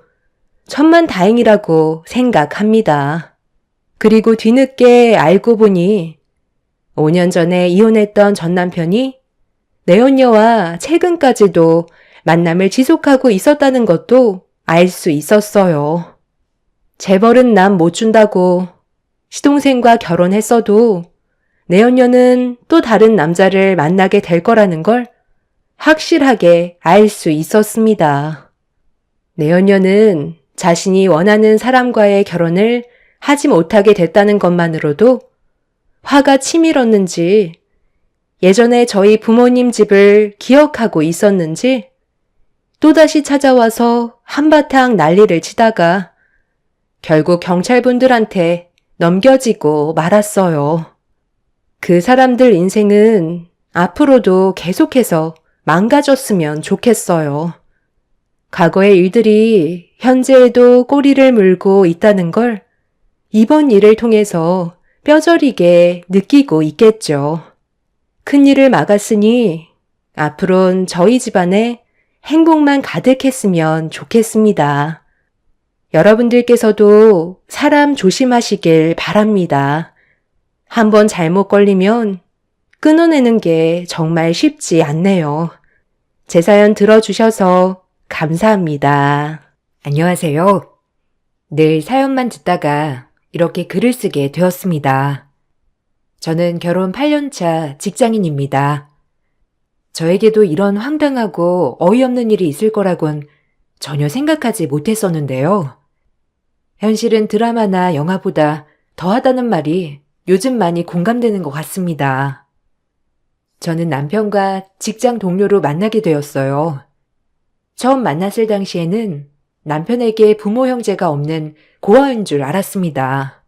천만다행이라고 생각합니다. 그리고 뒤늦게 알고 보니 5년 전에 이혼했던 전 남편이 내연녀와 최근까지도 만남을 지속하고 있었다는 것도 알 수 있었어요. 재벌은 남 못 준다고 시동생과 결혼했어도 내연녀는 또 다른 남자를 만나게 될 거라는 걸 확실하게 알 수 있었습니다. 내연녀는 자신이 원하는 사람과의 결혼을 하지 못하게 됐다는 것만으로도 화가 치밀었는지 예전에 저희 부모님 집을 기억하고 있었는지 또다시 찾아와서 한바탕 난리를 치다가 결국 경찰분들한테 넘겨지고 말았어요. 그 사람들 인생은 앞으로도 계속해서 망가졌으면 좋겠어요. 과거의 일들이 현재에도 꼬리를 물고 있다는 걸 이번 일을 통해서 뼈저리게 느끼고 있겠죠. 큰일을 막았으니 앞으론 저희 집안에 행복만 가득했으면 좋겠습니다. 여러분들께서도 사람 조심하시길 바랍니다. 한번 잘못 걸리면 끊어내는 게 정말 쉽지 않네요. 제 사연 들어주셔서 감사합니다. 안녕하세요. 늘 사연만 듣다가 이렇게 글을 쓰게 되었습니다. 저는 결혼 8년차 직장인입니다. 저에게도 이런 황당하고 어이없는 일이 있을 거라곤 전혀 생각하지 못했었는데요. 현실은 드라마나 영화보다 더하다는 말이 요즘 많이 공감되는 것 같습니다. 저는 남편과 직장 동료로 만나게 되었어요. 처음 만났을 당시에는 남편에게 부모 형제가 없는 고아인 줄 알았습니다.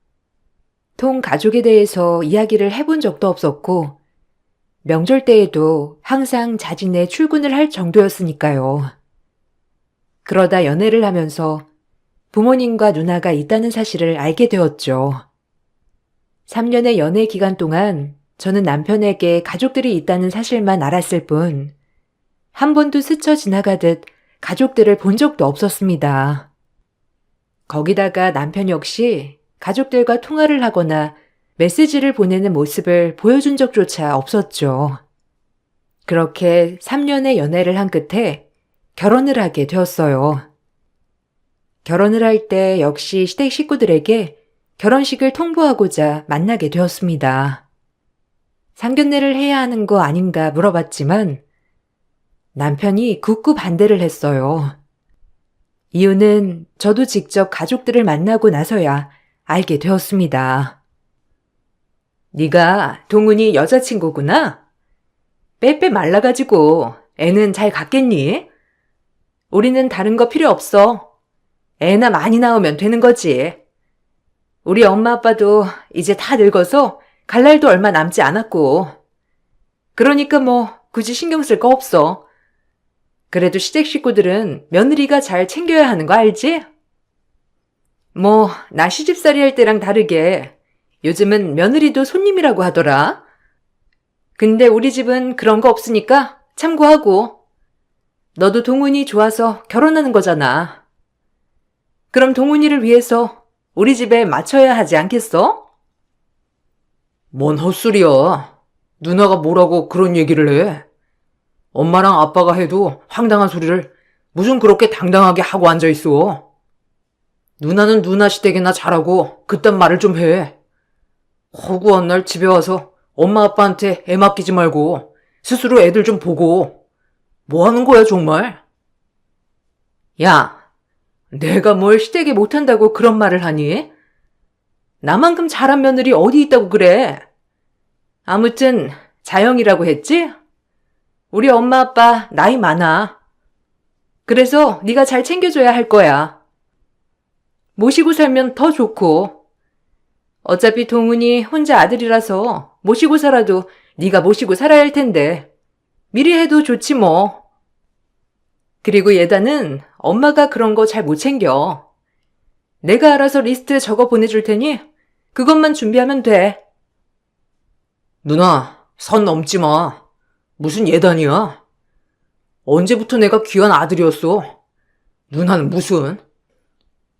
통 가족에 대해서 이야기를 해본 적도 없었고 명절 때에도 항상 자진해 출근을 할 정도였으니까요. 그러다 연애를 하면서 부모님과 누나가 있다는 사실을 알게 되었죠. 3년의 연애 기간 동안 저는 남편에게 가족들이 있다는 사실만 알았을 뿐 한 번도 스쳐 지나가듯 가족들을 본 적도 없었습니다. 거기다가 남편 역시 가족들과 통화를 하거나 메시지를 보내는 모습을 보여준 적조차 없었죠. 그렇게 3년의 연애를 한 끝에 결혼을 하게 되었어요. 결혼을 할 때 역시 시댁 식구들에게 결혼식을 통보하고자 만나게 되었습니다. 상견례를 해야 하는 거 아닌가 물어봤지만 남편이 굳고 반대를 했어요. 이유는 저도 직접 가족들을 만나고 나서야 알게 되었습니다. 네가 동훈이 여자친구구나? 빼빼 말라가지고 애는 잘 갖겠니? 우리는 다른 거 필요 없어. 애나 많이 낳으면 되는 거지. 우리 엄마 아빠도 이제 다 늙어서 갈 날도 얼마 남지 않았고. 그러니까 뭐 굳이 신경 쓸 거 없어. 그래도 시댁 식구들은 며느리가 잘 챙겨야 하는 거 알지? 뭐 나 시집살이 할 때랑 다르게 요즘은 며느리도 손님이라고 하더라. 근데 우리 집은 그런 거 없으니까 참고하고. 너도 동훈이 좋아서 결혼하는 거잖아. 그럼 동훈이를 위해서 우리 집에 맞춰야 하지 않겠어? 뭔 헛소리야. 누나가 뭐라고 그런 얘기를 해. 엄마랑 아빠가 해도 황당한 소리를 무슨 그렇게 당당하게 하고 앉아있어. 누나는 누나 시댁이나 잘하고 그딴 말을 좀 해. 허구한 날 집에 와서 엄마 아빠한테 애 맡기지 말고 스스로 애들 좀 보고. 뭐 하는 거야 정말? 야, 내가 뭘 시댁에 못한다고 그런 말을 하니? 나만큼 잘한 며느리 어디 있다고 그래? 아무튼 자영이라고 했지? 우리 엄마 아빠 나이 많아. 그래서 네가 잘 챙겨줘야 할 거야. 모시고 살면 더 좋고. 어차피 동훈이 혼자 아들이라서 모시고 살아도 네가 모시고 살아야 할 텐데 미리 해도 좋지 뭐. 그리고 예단은 엄마가 그런 거 잘 못 챙겨. 내가 알아서 리스트 적어 보내줄 테니 그것만 준비하면 돼. 누나, 선 넘지 마. 무슨 예단이야? 언제부터 내가 귀한 아들이었어? 누나는 무슨?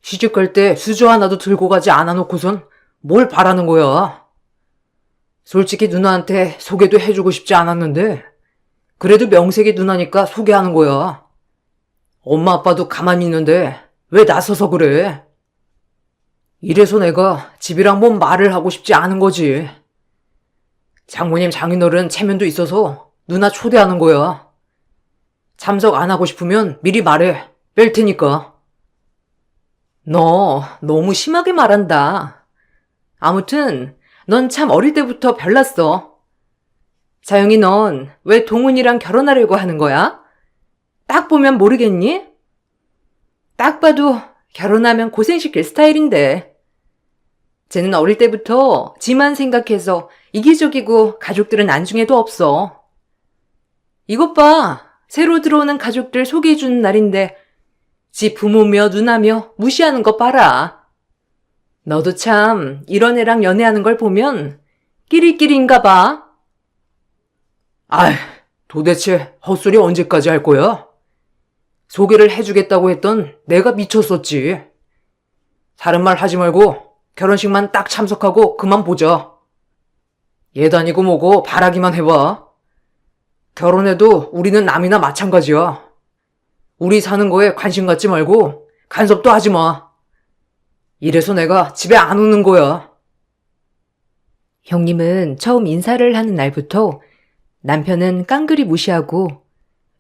시집갈 때 수저 하나도 들고 가지 않아 놓고선 뭘 바라는 거야? 솔직히 누나한테 소개도 해주고 싶지 않았는데 그래도 명색이 누나니까 소개하는 거야. 엄마 아빠도 가만히 있는데 왜 나서서 그래? 이래서 내가 집이랑 뭔 말을 하고 싶지 않은 거지. 장모님 장인어른 체면도 있어서 누나 초대하는 거야. 참석 안 하고 싶으면 미리 말해. 뺄 테니까. 너 너무 심하게 말한다. 아무튼 넌 참 어릴 때부터 별났어. 자영이 넌 왜 동훈이랑 결혼하려고 하는 거야? 딱 보면 모르겠니? 딱 봐도 결혼하면 고생시킬 스타일인데. 쟤는 어릴 때부터 지만 생각해서 이기적이고 가족들은 안중에도 없어. 이것 봐. 새로 들어오는 가족들 소개해주는 날인데 지 부모며 누나며 무시하는 거 봐라. 너도 참 이런 애랑 연애하는 걸 보면 끼리끼리인가 봐. 아이, 도대체 헛소리 언제까지 할 거야? 소개를 해주겠다고 했던 내가 미쳤었지. 다른 말 하지 말고 결혼식만 딱 참석하고 그만 보자. 예단이고 뭐고 바라기만 해봐. 결혼해도 우리는 남이나 마찬가지야. 우리 사는 거에 관심 갖지 말고 간섭도 하지 마. 이래서 내가 집에 안 오는 거야. 형님은 처음 인사를 하는 날부터 남편은 깡그리 무시하고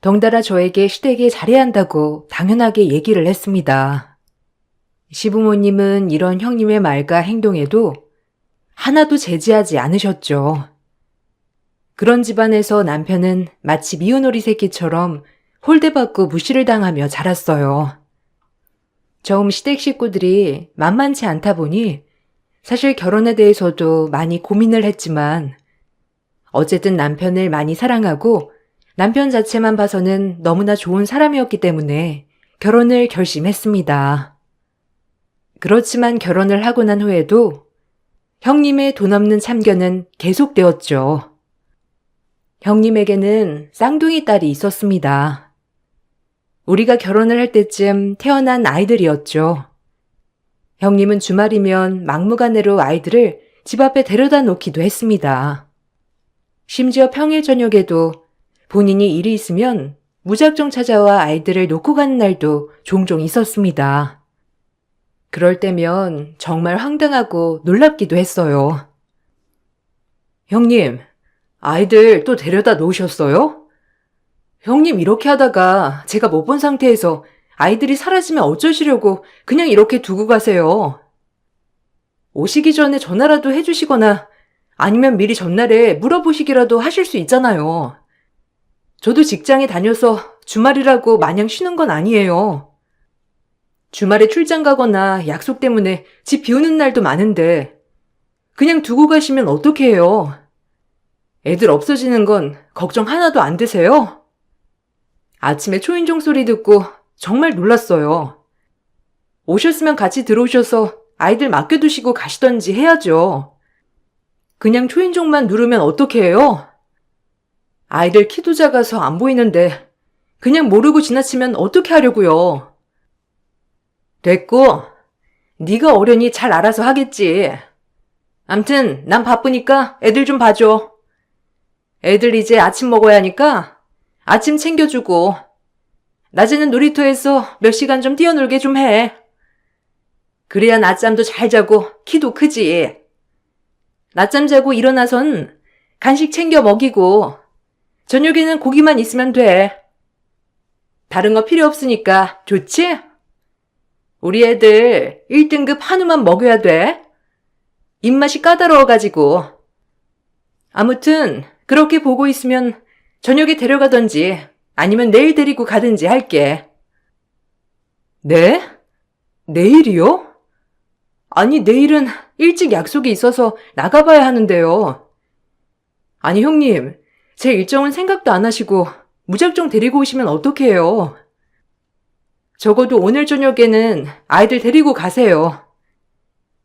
덩달아 저에게 시댁에 잘해야 한다고 당연하게 얘기를 했습니다. 시부모님은 이런 형님의 말과 행동에도 하나도 제지하지 않으셨죠. 그런 집안에서 남편은 마치 미운오리 새끼처럼 홀대받고 무시를 당하며 자랐어요. 처음 시댁 식구들이 만만치 않다 보니 사실 결혼에 대해서도 많이 고민을 했지만 어쨌든 남편을 많이 사랑하고 남편 자체만 봐서는 너무나 좋은 사람이었기 때문에 결혼을 결심했습니다. 그렇지만 결혼을 하고 난 후에도 형님의 돈 없는 참견은 계속되었죠. 형님에게는 쌍둥이 딸이 있었습니다. 우리가 결혼을 할 때쯤 태어난 아이들이었죠. 형님은 주말이면 막무가내로 아이들을 집 앞에 데려다 놓기도 했습니다. 심지어 평일 저녁에도 본인이 일이 있으면 무작정 찾아와 아이들을 놓고 가는 날도 종종 있었습니다. 그럴 때면 정말 황당하고 놀랍기도 했어요. 형님, 아이들 또 데려다 놓으셨어요? 형님 이렇게 하다가 제가 못 본 상태에서 아이들이 사라지면 어쩌시려고 그냥 이렇게 두고 가세요. 오시기 전에 전화라도 해주시거나 아니면 미리 전날에 물어보시기라도 하실 수 있잖아요. 저도 직장에 다녀서 주말이라고 마냥 쉬는 건 아니에요. 주말에 출장 가거나 약속 때문에 집 비우는 날도 많은데 그냥 두고 가시면 어떻게 해요? 애들 없어지는 건 걱정 하나도 안 되세요? 아침에 초인종 소리 듣고 정말 놀랐어요. 오셨으면 같이 들어오셔서 아이들 맡겨두시고 가시던지 해야죠. 그냥 초인종만 누르면 어떻게 해요? 아이들 키도 작아서 안 보이는데 그냥 모르고 지나치면 어떻게 하려고요? 됐고, 네가 어련히 잘 알아서 하겠지. 암튼 난 바쁘니까 애들 좀 봐줘. 애들 이제 아침 먹어야 하니까 아침 챙겨주고 낮에는 놀이터에서 몇 시간 좀 뛰어놀게 좀 해. 그래야 낮잠도 잘 자고 키도 크지. 낮잠 자고 일어나선 간식 챙겨 먹이고 저녁에는 고기만 있으면 돼. 다른 거 필요 없으니까 좋지? 우리 애들 1등급 한우만 먹여야 돼. 입맛이 까다로워가지고. 아무튼 그렇게 보고 있으면 저녁에 데려가던지 아니면 내일 데리고 가든지 할게. 네? 내일이요? 아니 내일은 일찍 약속이 있어서 나가봐야 하는데요. 아니 형님, 제 일정은 생각도 안 하시고 무작정 데리고 오시면 어떡해요. 적어도 오늘 저녁에는 아이들 데리고 가세요.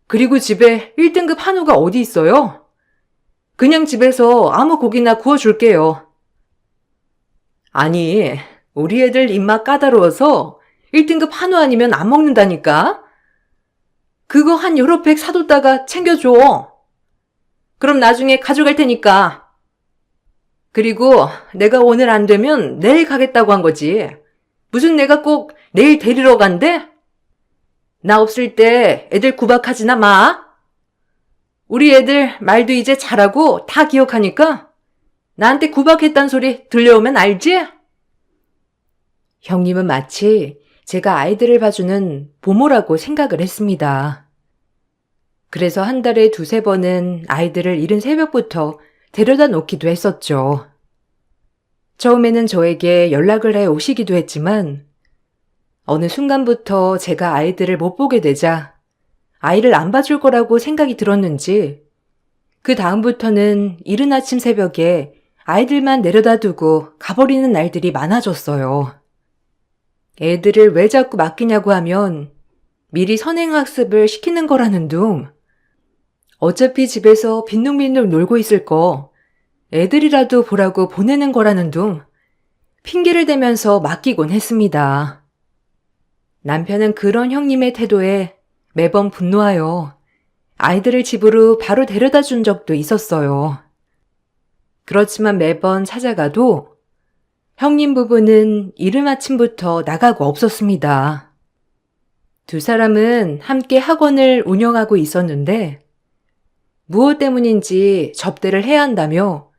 그리고 집에 1등급 한우가 어디 있어요? 그냥 집에서 아무 고기나 구워줄게요. 아니, 우리 애들 입맛 까다로워서 1등급 한우 아니면 안 먹는다니까? 그거 한 여러 팩 사뒀다가 챙겨줘. 그럼 나중에 가져갈 테니까. 그리고 내가 오늘 안 되면 내일 가겠다고 한 거지. 무슨 내가 꼭 내일 데리러 간대? 나 없을 때 애들 구박하지나 마. 우리 애들 말도 이제 잘하고 다 기억하니까 나한테 구박했단 소리 들려오면 알지? 형님은 마치 제가 아이들을 봐주는 보모라고 생각을 했습니다. 그래서 한 달에 2-3번은 아이들을 이른 새벽부터 데려다 놓기도 했었죠. 처음에는 저에게 연락을 해 오시기도 했지만 어느 순간부터 제가 아이들을 못 보게 되자 아이를 안 봐줄 거라고 생각이 들었는지 그 다음부터는 이른 아침 새벽에 아이들만 내려다 두고 가버리는 날들이 많아졌어요. 애들을 왜 자꾸 맡기냐고 하면 미리 선행학습을 시키는 거라는 둥. 어차피 집에서 빈둥빈둥 놀고 있을 거 애들이라도 보라고 보내는 거라는 둥 핑계를 대면서 맡기곤 했습니다. 남편은 그런 형님의 태도에 매번 분노하여 아이들을 집으로 바로 데려다 준 적도 있었어요. 그렇지만 매번 찾아가도 형님 부부는 이른 아침부터 나가고 없었습니다. 두 사람은 함께 학원을 운영하고 있었는데 무엇 때문인지 접대를 해야 한다며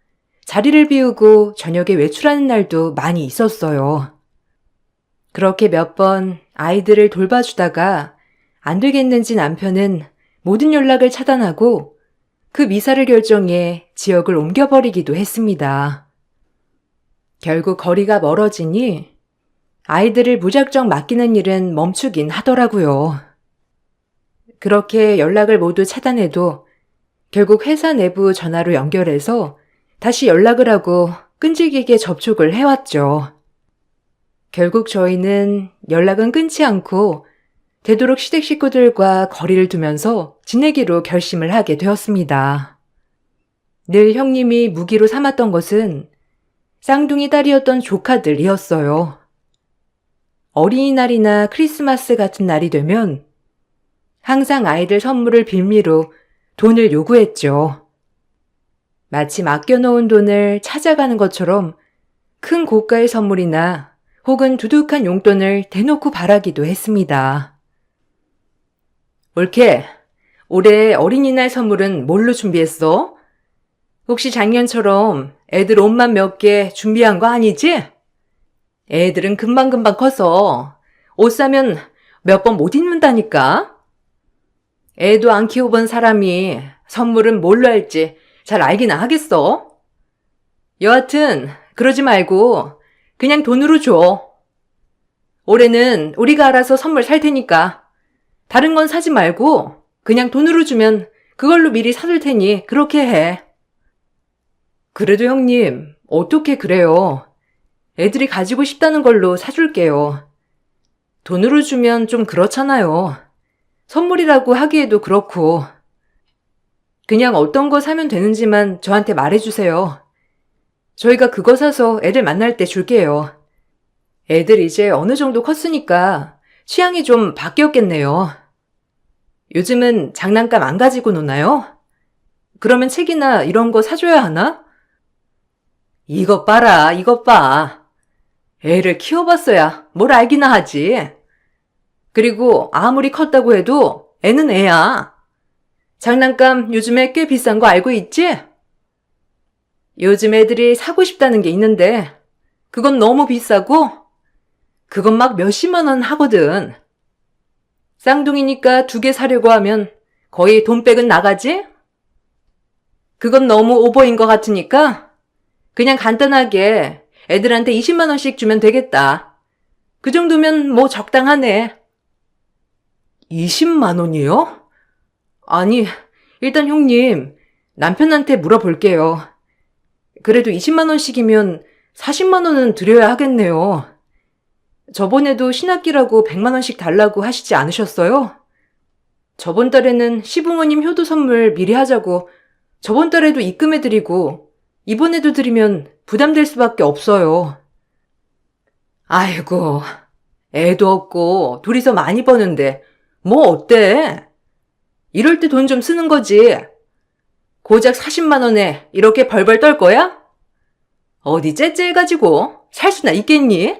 자리를 비우고 저녁에 외출하는 날도 많이 있었어요. 그렇게 몇 번 아이들을 돌봐주다가 안 되겠는지 남편은 모든 연락을 차단하고 그 미사를 결정해 지역을 옮겨버리기도 했습니다. 결국 거리가 멀어지니 아이들을 무작정 맡기는 일은 멈추긴 하더라고요. 그렇게 연락을 모두 차단해도 결국 회사 내부 전화로 연결해서 다시 연락을 하고 끈질기게 접촉을 해왔죠. 결국 저희는 연락은 끊지 않고 되도록 시댁 식구들과 거리를 두면서 지내기로 결심을 하게 되었습니다. 늘 형님이 무기로 삼았던 것은 쌍둥이 딸이었던 조카들이었어요. 어린이날이나 크리스마스 같은 날이 되면 항상 아이들 선물을 빌미로 돈을 요구했죠. 마치 맡겨놓은 돈을 찾아가는 것처럼 큰 고가의 선물이나 혹은 두둑한 용돈을 대놓고 바라기도 했습니다. 올케, 올해 어린이날 선물은 뭘로 준비했어? 혹시 작년처럼 애들 옷만 몇 개 준비한 거 아니지? 애들은 금방금방 커서 옷 사면 몇 번 못 입는다니까? 애도 안 키워본 사람이 선물은 뭘로 할지 잘 알기나 하겠어? 여하튼 그러지 말고 그냥 돈으로 줘. 올해는 우리가 알아서 선물 살 테니까 다른 건 사지 말고 그냥 돈으로 주면 그걸로 미리 사둘 테니 그렇게 해. 그래도 형님, 어떻게 그래요? 애들이 가지고 싶다는 걸로 사줄게요. 돈으로 주면 좀 그렇잖아요. 선물이라고 하기에도 그렇고. 그냥 어떤 거 사면 되는지만 저한테 말해주세요. 저희가 그거 사서 애들 만날 때 줄게요. 애들 이제 어느 정도 컸으니까 취향이 좀 바뀌었겠네요. 요즘은 장난감 안 가지고 노나요? 그러면 책이나 이런 거 사줘야 하나? 이것 봐라, 이것 봐. 애를 키워봤어야 뭘 알기나 하지. 그리고 아무리 컸다고 해도 애는 애야. 장난감 요즘에 꽤 비싼 거 알고 있지? 요즘 애들이 사고 싶다는 게 있는데 그건 너무 비싸고 그건 막 몇십만 원 하거든. 쌍둥이니까 2개 사려고 하면 거의 돈백은 나가지? 그건 너무 오버인 것 같으니까 그냥 간단하게 애들한테 20만 원씩 주면 되겠다. 그 정도면 뭐 적당하네. 20만 원이요? 아니, 일단 형님, 남편한테 물어볼게요. 그래도 20만 원씩이면 40만 원은 드려야 하겠네요. 저번에도 신학기라고 100만 원씩 달라고 하시지 않으셨어요? 저번 달에는 시부모님 효도 선물 미리 하자고 저번 달에도 입금해드리고 이번에도 드리면 부담될 수밖에 없어요. 아이고, 애도 없고 둘이서 많이 버는데 뭐 어때? 이럴 때 돈 좀 쓰는 거지. 고작 40만 원에 이렇게 벌벌 떨 거야? 어디 째째해가지고 살 수나 있겠니?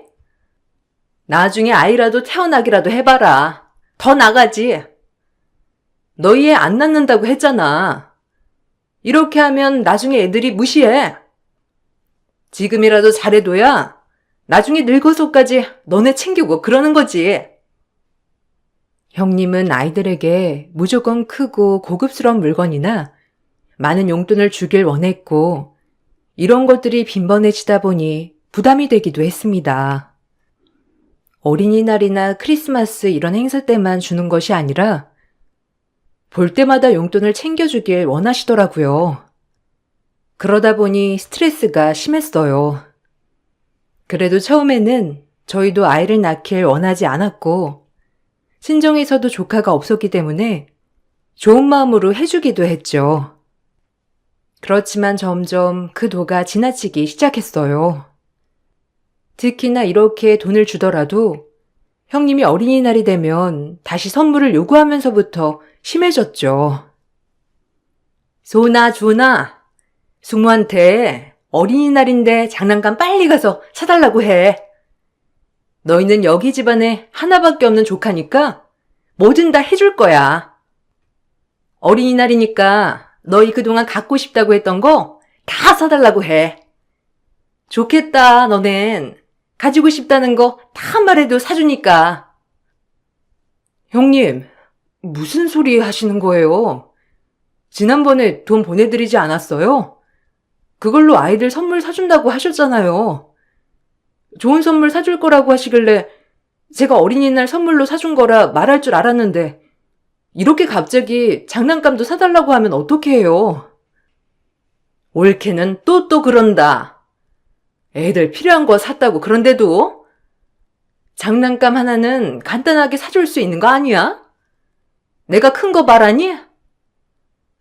나중에 아이라도 태어나기라도 해봐라. 더 나가지. 너희 애 안 낳는다고 했잖아. 이렇게 하면 나중에 애들이 무시해. 지금이라도 잘해둬야 나중에 늙어서까지 너네 챙기고 그러는 거지. 형님은 아이들에게 무조건 크고 고급스러운 물건이나 많은 용돈을 주길 원했고 이런 것들이 빈번해지다 보니 부담이 되기도 했습니다. 어린이날이나 크리스마스 이런 행사 때만 주는 것이 아니라 볼 때마다 용돈을 챙겨주길 원하시더라고요. 그러다 보니 스트레스가 심했어요. 그래도 처음에는 저희도 아이를 낳길 원하지 않았고 친정에서도 조카가 없었기 때문에 좋은 마음으로 해주기도 했죠. 그렇지만 점점 그 도가 지나치기 시작했어요. 특히나 이렇게 돈을 주더라도 형님이 어린이날이 되면 다시 선물을 요구하면서부터 심해졌죠. 소나 주나, 숙모한테 어린이날인데 장난감 빨리 가서 사달라고 해. 너희는 여기 집안에 하나밖에 없는 조카니까 뭐든 다 해줄 거야. 어린이날이니까 너희 그동안 갖고 싶다고 했던 거 다 사달라고 해. 좋겠다, 너넨. 가지고 싶다는 거 다 말해도 사주니까. 형님, 무슨 소리 하시는 거예요? 지난번에 돈 보내드리지 않았어요? 그걸로 아이들 선물 사준다고 하셨잖아요. 좋은 선물 사줄 거라고 하시길래 제가 어린이날 선물로 사준 거라 말할 줄 알았는데 이렇게 갑자기 장난감도 사달라고 하면 어떻게 해요? 올케는 또 그런다. 애들 필요한 거 샀다고 그런데도 장난감 하나는 간단하게 사줄 수 있는 거 아니야? 내가 큰 거 말하니?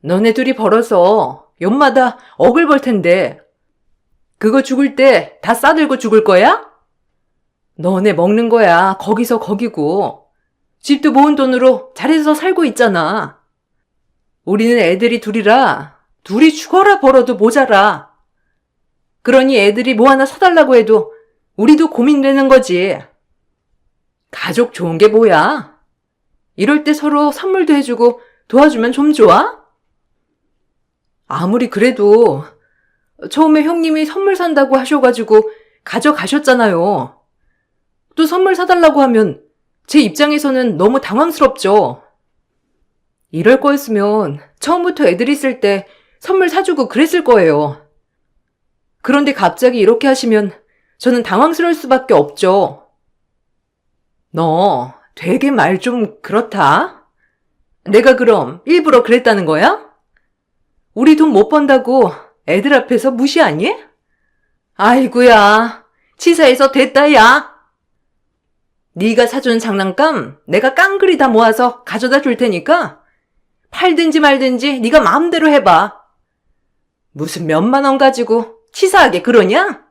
너네 둘이 벌어서 연마다 억을 벌 텐데 그거 죽을 때 다 싸들고 죽을 거야? 너네 먹는 거야 거기서 거기고 집도 모은 돈으로 잘해서 살고 있잖아. 우리는 애들이 둘이라 둘이 죽어라 벌어도 모자라. 그러니 애들이 뭐 하나 사달라고 해도 우리도 고민되는 거지. 가족 좋은 게 뭐야? 이럴 때 서로 선물도 해주고 도와주면 좀 좋아? 아무리 그래도 처음에 형님이 선물 산다고 하셔가지고 가져가셨잖아요. 또 선물 사달라고 하면 제 입장에서는 너무 당황스럽죠. 이럴 거였으면 처음부터 애들 있을 때 선물 사주고 그랬을 거예요. 그런데 갑자기 이렇게 하시면 저는 당황스러울 수밖에 없죠. 너 되게 말 좀 그렇다. 내가 그럼 일부러 그랬다는 거야? 우리 돈 못 번다고 애들 앞에서 무시하니? 아이고야, 치사해서 됐다 야. 네가 사준 장난감 내가 깡그리 다 모아서 가져다 줄 테니까 팔든지 말든지 네가 마음대로 해봐. 무슨 몇만 원 가지고 치사하게 그러냐?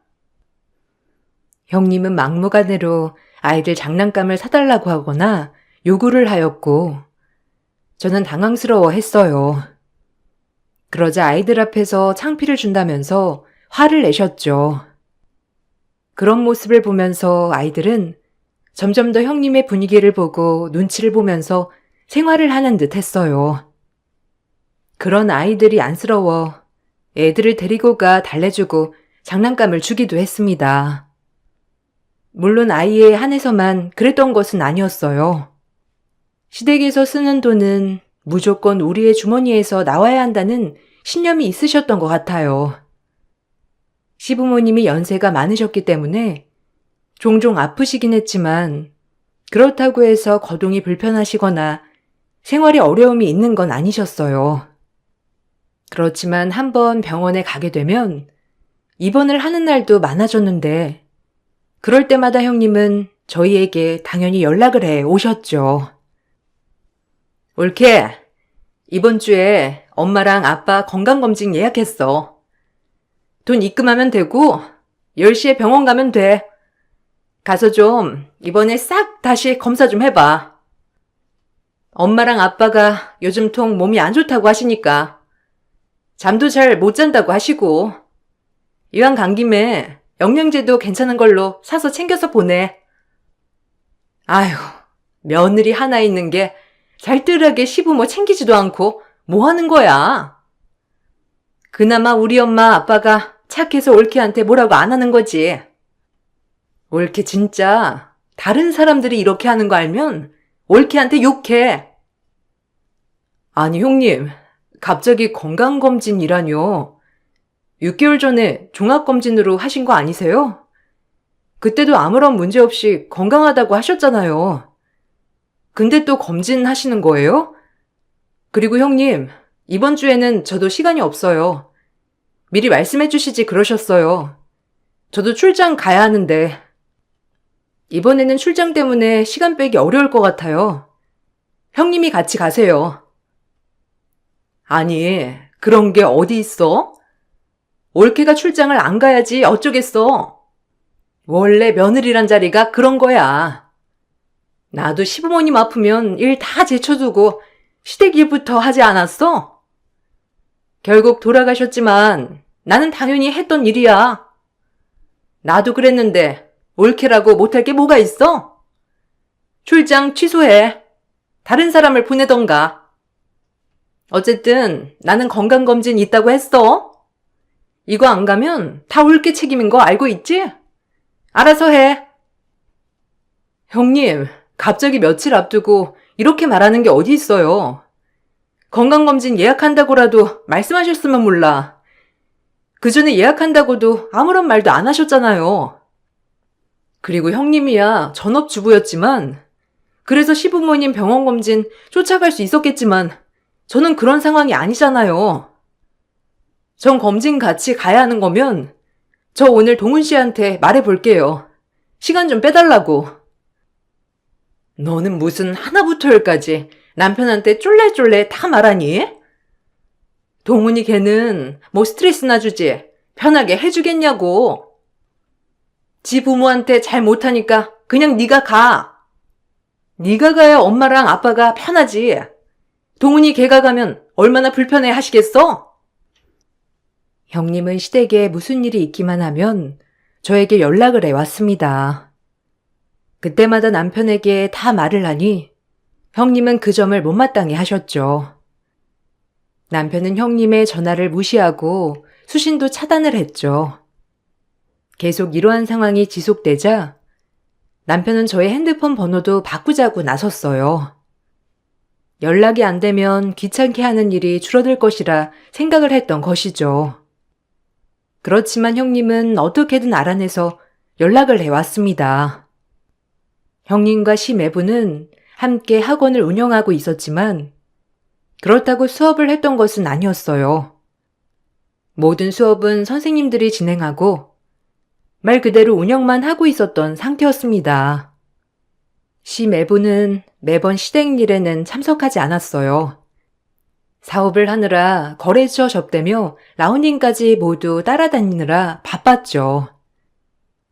형님은 막무가내로 아이들 장난감을 사달라고 하거나 요구를 하였고 저는 당황스러워했어요. 그러자 아이들 앞에서 창피를 준다면서 화를 내셨죠. 그런 모습을 보면서 아이들은 점점 더 형님의 분위기를 보고 눈치를 보면서 생활을 하는 듯 했어요. 그런 아이들이 안쓰러워 애들을 데리고 가 달래주고 장난감을 주기도 했습니다. 물론 아이에 한해서만 그랬던 것은 아니었어요. 시댁에서 쓰는 돈은 무조건 우리의 주머니에서 나와야 한다는 신념이 있으셨던 것 같아요. 시부모님이 연세가 많으셨기 때문에 종종 아프시긴 했지만 그렇다고 해서 거동이 불편하시거나 생활에 어려움이 있는 건 아니셨어요. 그렇지만 한번 병원에 가게 되면 입원을 하는 날도 많아졌는데 그럴 때마다 형님은 저희에게 당연히 연락을 해 오셨죠. 올케, 이번 주에 엄마랑 아빠 건강검진 예약했어. 돈 입금하면 되고 10시에 병원 가면 돼. 가서 좀 이번에 싹 다시 검사 좀 해봐. 엄마랑 아빠가 요즘 통 몸이 안 좋다고 하시니까 잠도 잘 못 잔다고 하시고 이왕 간 김에 영양제도 괜찮은 걸로 사서 챙겨서 보내. 아휴, 며느리 하나 있는 게 잘뜰하게 시부모 챙기지도 않고 뭐 하는 거야? 그나마 우리 엄마 아빠가 착해서 올케한테 뭐라고 안 하는 거지. 올케 진짜 다른 사람들이 이렇게 하는 거 알면 올케한테 욕해. 아니 형님, 갑자기 건강검진이라뇨. 6개월 전에 종합검진으로 하신 거 아니세요? 그때도 아무런 문제 없이 건강하다고 하셨잖아요. 근데 또 검진하시는 거예요? 그리고 형님, 이번 주에는 저도 시간이 없어요. 미리 말씀해 주시지 그러셨어요. 저도 출장 가야 하는데 이번에는 출장 때문에 시간 빼기 어려울 것 같아요. 형님이 같이 가세요. 아니, 그런 게 어디 있어? 올케가 출장을 안 가야지 어쩌겠어. 원래 며느리란 자리가 그런 거야. 나도 시부모님 아프면 일 다 제쳐두고 시댁 일부터 하지 않았어? 결국 돌아가셨지만 나는 당연히 했던 일이야. 나도 그랬는데 올케라고 못할 게 뭐가 있어? 출장 취소해. 다른 사람을 보내던가. 어쨌든 나는 건강검진 있다고 했어. 이거 안 가면 다 올케 책임인 거 알고 있지? 알아서 해. 형님, 갑자기 며칠 앞두고 이렇게 말하는 게 어디 있어요. 건강검진 예약한다고라도 말씀하셨으면 몰라. 그 전에 예약한다고도 아무런 말도 안 하셨잖아요. 그리고 형님이야 전업주부였지만 그래서 시부모님 병원검진 쫓아갈 수 있었겠지만 저는 그런 상황이 아니잖아요. 전 검진 같이 가야 하는 거면 저 오늘 동훈 씨한테 말해볼게요. 시간 좀 빼달라고. 너는 무슨 하나부터 열까지 남편한테 쫄래쫄래 다 말하니? 동훈이 걔는 뭐 스트레스나 주지 편하게 해주겠냐고. 지 부모한테 잘 못하니까 그냥 네가 가. 네가 가야 엄마랑 아빠가 편하지. 동훈이 걔가 가면 얼마나 불편해 하시겠어? 형님은 시댁에 무슨 일이 있기만 하면 저에게 연락을 해왔습니다. 그때마다 남편에게 다 말을 하니 형님은 그 점을 못마땅해 하셨죠. 남편은 형님의 전화를 무시하고 수신도 차단을 했죠. 계속 이러한 상황이 지속되자 남편은 저의 핸드폰 번호도 바꾸자고 나섰어요. 연락이 안 되면 귀찮게 하는 일이 줄어들 것이라 생각을 했던 것이죠. 그렇지만 형님은 어떻게든 알아내서 연락을 해왔습니다. 형님과 시매부는 함께 학원을 운영하고 있었지만 그렇다고 수업을 했던 것은 아니었어요. 모든 수업은 선생님들이 진행하고 말 그대로 운영만 하고 있었던 상태였습니다. 시매부는 매번 시댁 일에는 참석하지 않았어요. 사업을 하느라 거래처 접대며 라운딩까지 모두 따라다니느라 바빴죠.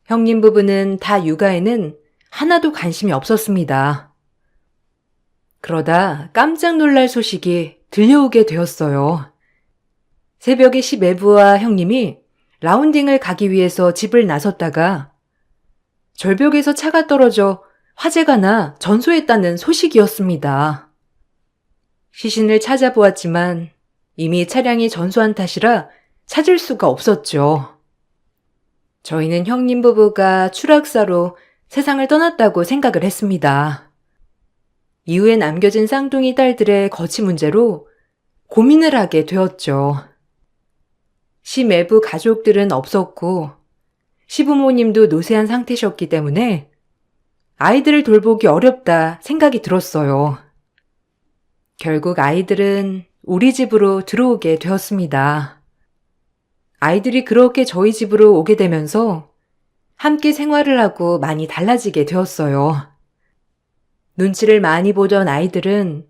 형님 부부는 다 육아에는 하나도 관심이 없었습니다. 그러다 깜짝 놀랄 소식이 들려오게 되었어요. 새벽에 시매부와 형님이 라운딩을 가기 위해서 집을 나섰다가 절벽에서 차가 떨어져 화재가 나 전소했다는 소식이었습니다. 시신을 찾아보았지만 이미 차량이 전소한 탓이라 찾을 수가 없었죠. 저희는 형님 부부가 추락사로 세상을 떠났다고 생각을 했습니다. 이후에 남겨진 쌍둥이 딸들의 거치 문제로 고민을 하게 되었죠. 시매부 가족들은 없었고 시부모님도 노쇠한 상태셨기 때문에 아이들을 돌보기 어렵다 생각이 들었어요. 결국 아이들은 우리 집으로 들어오게 되었습니다. 아이들이 그렇게 저희 집으로 오게 되면서 함께 생활을 하고 많이 달라지게 되었어요. 눈치를 많이 보던 아이들은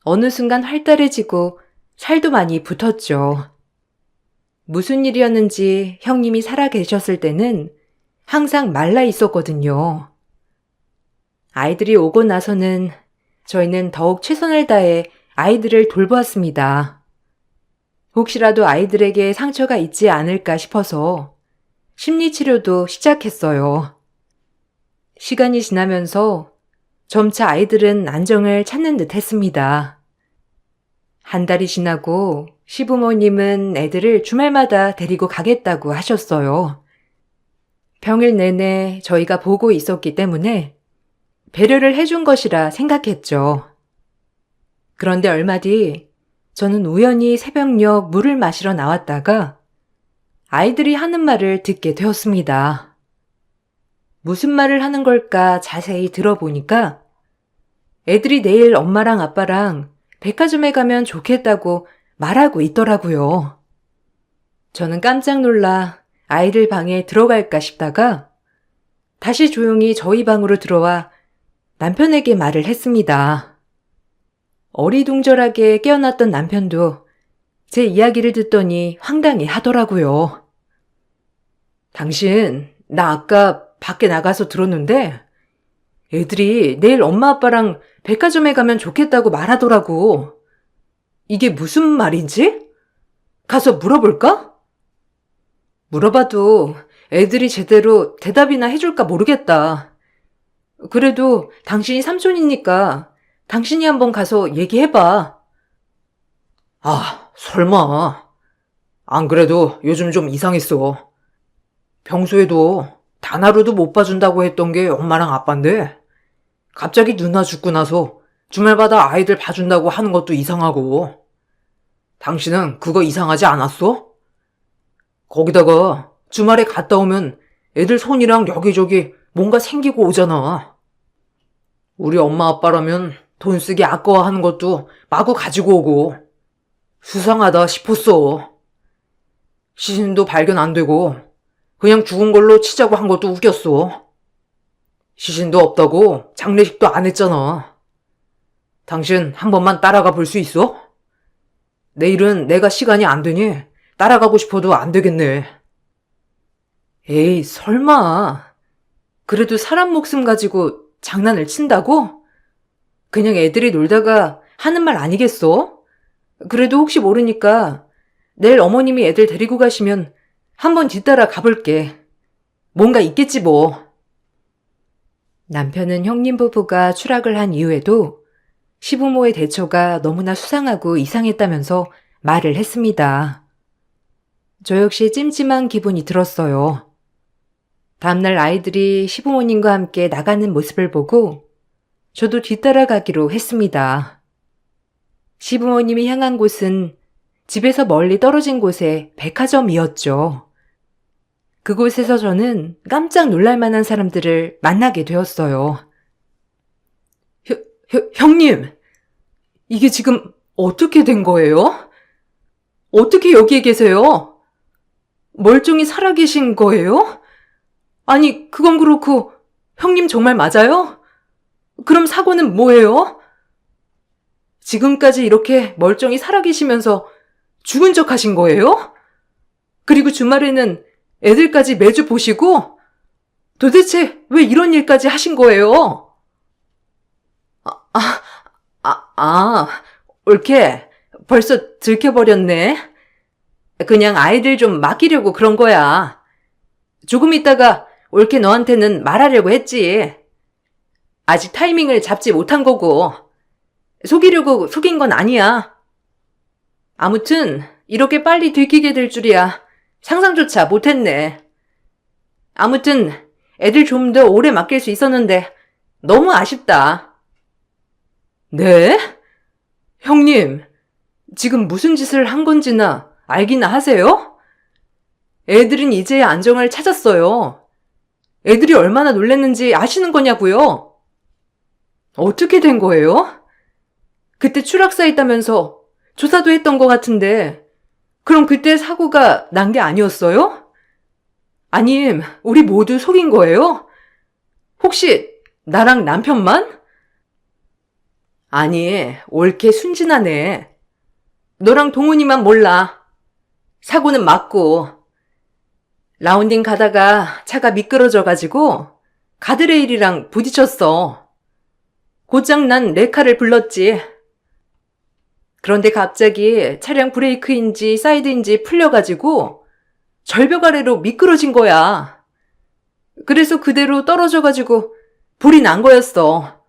어느 순간 활달해지고 살도 많이 붙었죠. 무슨 일이었는지 형님이 살아 계셨을 때는 항상 말라 있었거든요. 아이들이 오고 나서는 저희는 더욱 최선을 다해 아이들을 돌보았습니다. 혹시라도 아이들에게 상처가 있지 않을까 싶어서 심리치료도 시작했어요. 시간이 지나면서 점차 아이들은 안정을 찾는 듯 했습니다. 한 달이 지나고 시부모님은 애들을 주말마다 데리고 가겠다고 하셨어요. 평일 내내 저희가 보고 있었기 때문에 배려를 해준 것이라 생각했죠. 그런데 얼마 뒤 저는 우연히 새벽녘 물을 마시러 나왔다가 아이들이 하는 말을 듣게 되었습니다. 무슨 말을 하는 걸까 자세히 들어보니까 애들이 내일 엄마랑 아빠랑 백화점에 가면 좋겠다고 말하고 있더라고요. 저는 깜짝 놀라 아이들 방에 들어갈까 싶다가 다시 조용히 저희 방으로 들어와 남편에게 말을 했습니다. 어리둥절하게 깨어났던 남편도 제 이야기를 듣더니 황당해 하더라고요. 당신, 나 아까 밖에 나가서 들었는데 애들이 내일 엄마 아빠랑 백화점에 가면 좋겠다고 말하더라고. 이게 무슨 말인지? 가서 물어볼까? 물어봐도 애들이 제대로 대답이나 해줄까 모르겠다. 그래도 당신이 삼촌이니까 당신이 한번 가서 얘기해봐. 아, 설마. 안 그래도 요즘 좀 이상했어. 평소에도 단 하루도 못 봐준다고 했던 게 엄마랑 아빠인데 갑자기 누나 죽고 나서 주말마다 아이들 봐준다고 하는 것도 이상하고. 당신은 그거 이상하지 않았어? 거기다가 주말에 갔다 오면 애들 손이랑 여기저기 뭔가 생기고 오잖아. 우리 엄마 아빠라면 돈 쓰기 아까워하는 것도 마구 가지고 오고. 수상하다 싶었어. 시신도 발견 안 되고 그냥 죽은 걸로 치자고 한 것도 웃겼어. 시신도 없다고 장례식도 안 했잖아. 당신 한 번만 따라가 볼 수 있어? 내일은 내가 시간이 안 되니 따라가고 싶어도 안 되겠네. 에이, 설마. 그래도 사람 목숨 가지고 장난을 친다고? 그냥 애들이 놀다가 하는 말 아니겠어? 그래도 혹시 모르니까 내일 어머님이 애들 데리고 가시면 한번 뒤따라 가볼게. 뭔가 있겠지 뭐. 남편은 형님 부부가 추락을 한 이후에도 시부모의 대처가 너무나 수상하고 이상했다면서 말을 했습니다. 저 역시 찜찜한 기분이 들었어요. 다음날 아이들이 시부모님과 함께 나가는 모습을 보고 저도 뒤따라가기로 했습니다. 시부모님이 향한 곳은 집에서 멀리 떨어진 곳의 백화점이었죠. 그곳에서 저는 깜짝 놀랄 만한 사람들을 만나게 되었어요. 형님, 이게 지금 어떻게 된 거예요? 어떻게 여기에 계세요? 멀쩡히 살아계신 거예요? 아니, 그건 그렇고 형님 정말 맞아요? 그럼 사고는 뭐예요? 지금까지 이렇게 멀쩡히 살아계시면서 죽은 척 하신 거예요? 그리고 주말에는 애들까지 매주 보시고 도대체 왜 이런 일까지 하신 거예요? 옳게 벌써 들켜버렸네. 그냥 아이들 좀 맡기려고 그런 거야. 조금 있다가 옳게 너한테는 말하려고 했지. 아직 타이밍을 잡지 못한 거고 속이려고 속인 건 아니야. 아무튼 이렇게 빨리 들키게 될 줄이야 상상조차 못했네. 아무튼 애들 좀 더 오래 맡길 수 있었는데 너무 아쉽다. 네? 형님, 지금 무슨 짓을 한 건지나 알기나 하세요? 애들은 이제야 안정을 찾았어요. 애들이 얼마나 놀랬는지 아시는 거냐고요? 어떻게 된 거예요? 그때 추락사 있다면서 조사도 했던 것 같은데 그럼 그때 사고가 난 게 아니었어요? 아님, 우리 모두 속인 거예요? 혹시 나랑 남편만? 아니, 옳게 순진하네. 너랑 동훈이만 몰라. 사고는 맞고. 라운딩 가다가 차가 미끄러져가지고 가드레일이랑 부딪혔어. 곧장 난 레카를 불렀지. 그런데 갑자기 차량 브레이크인지 사이드인지 풀려가지고 절벽 아래로 미끄러진 거야. 그래서 그대로 떨어져가지고 불이 난 거였어.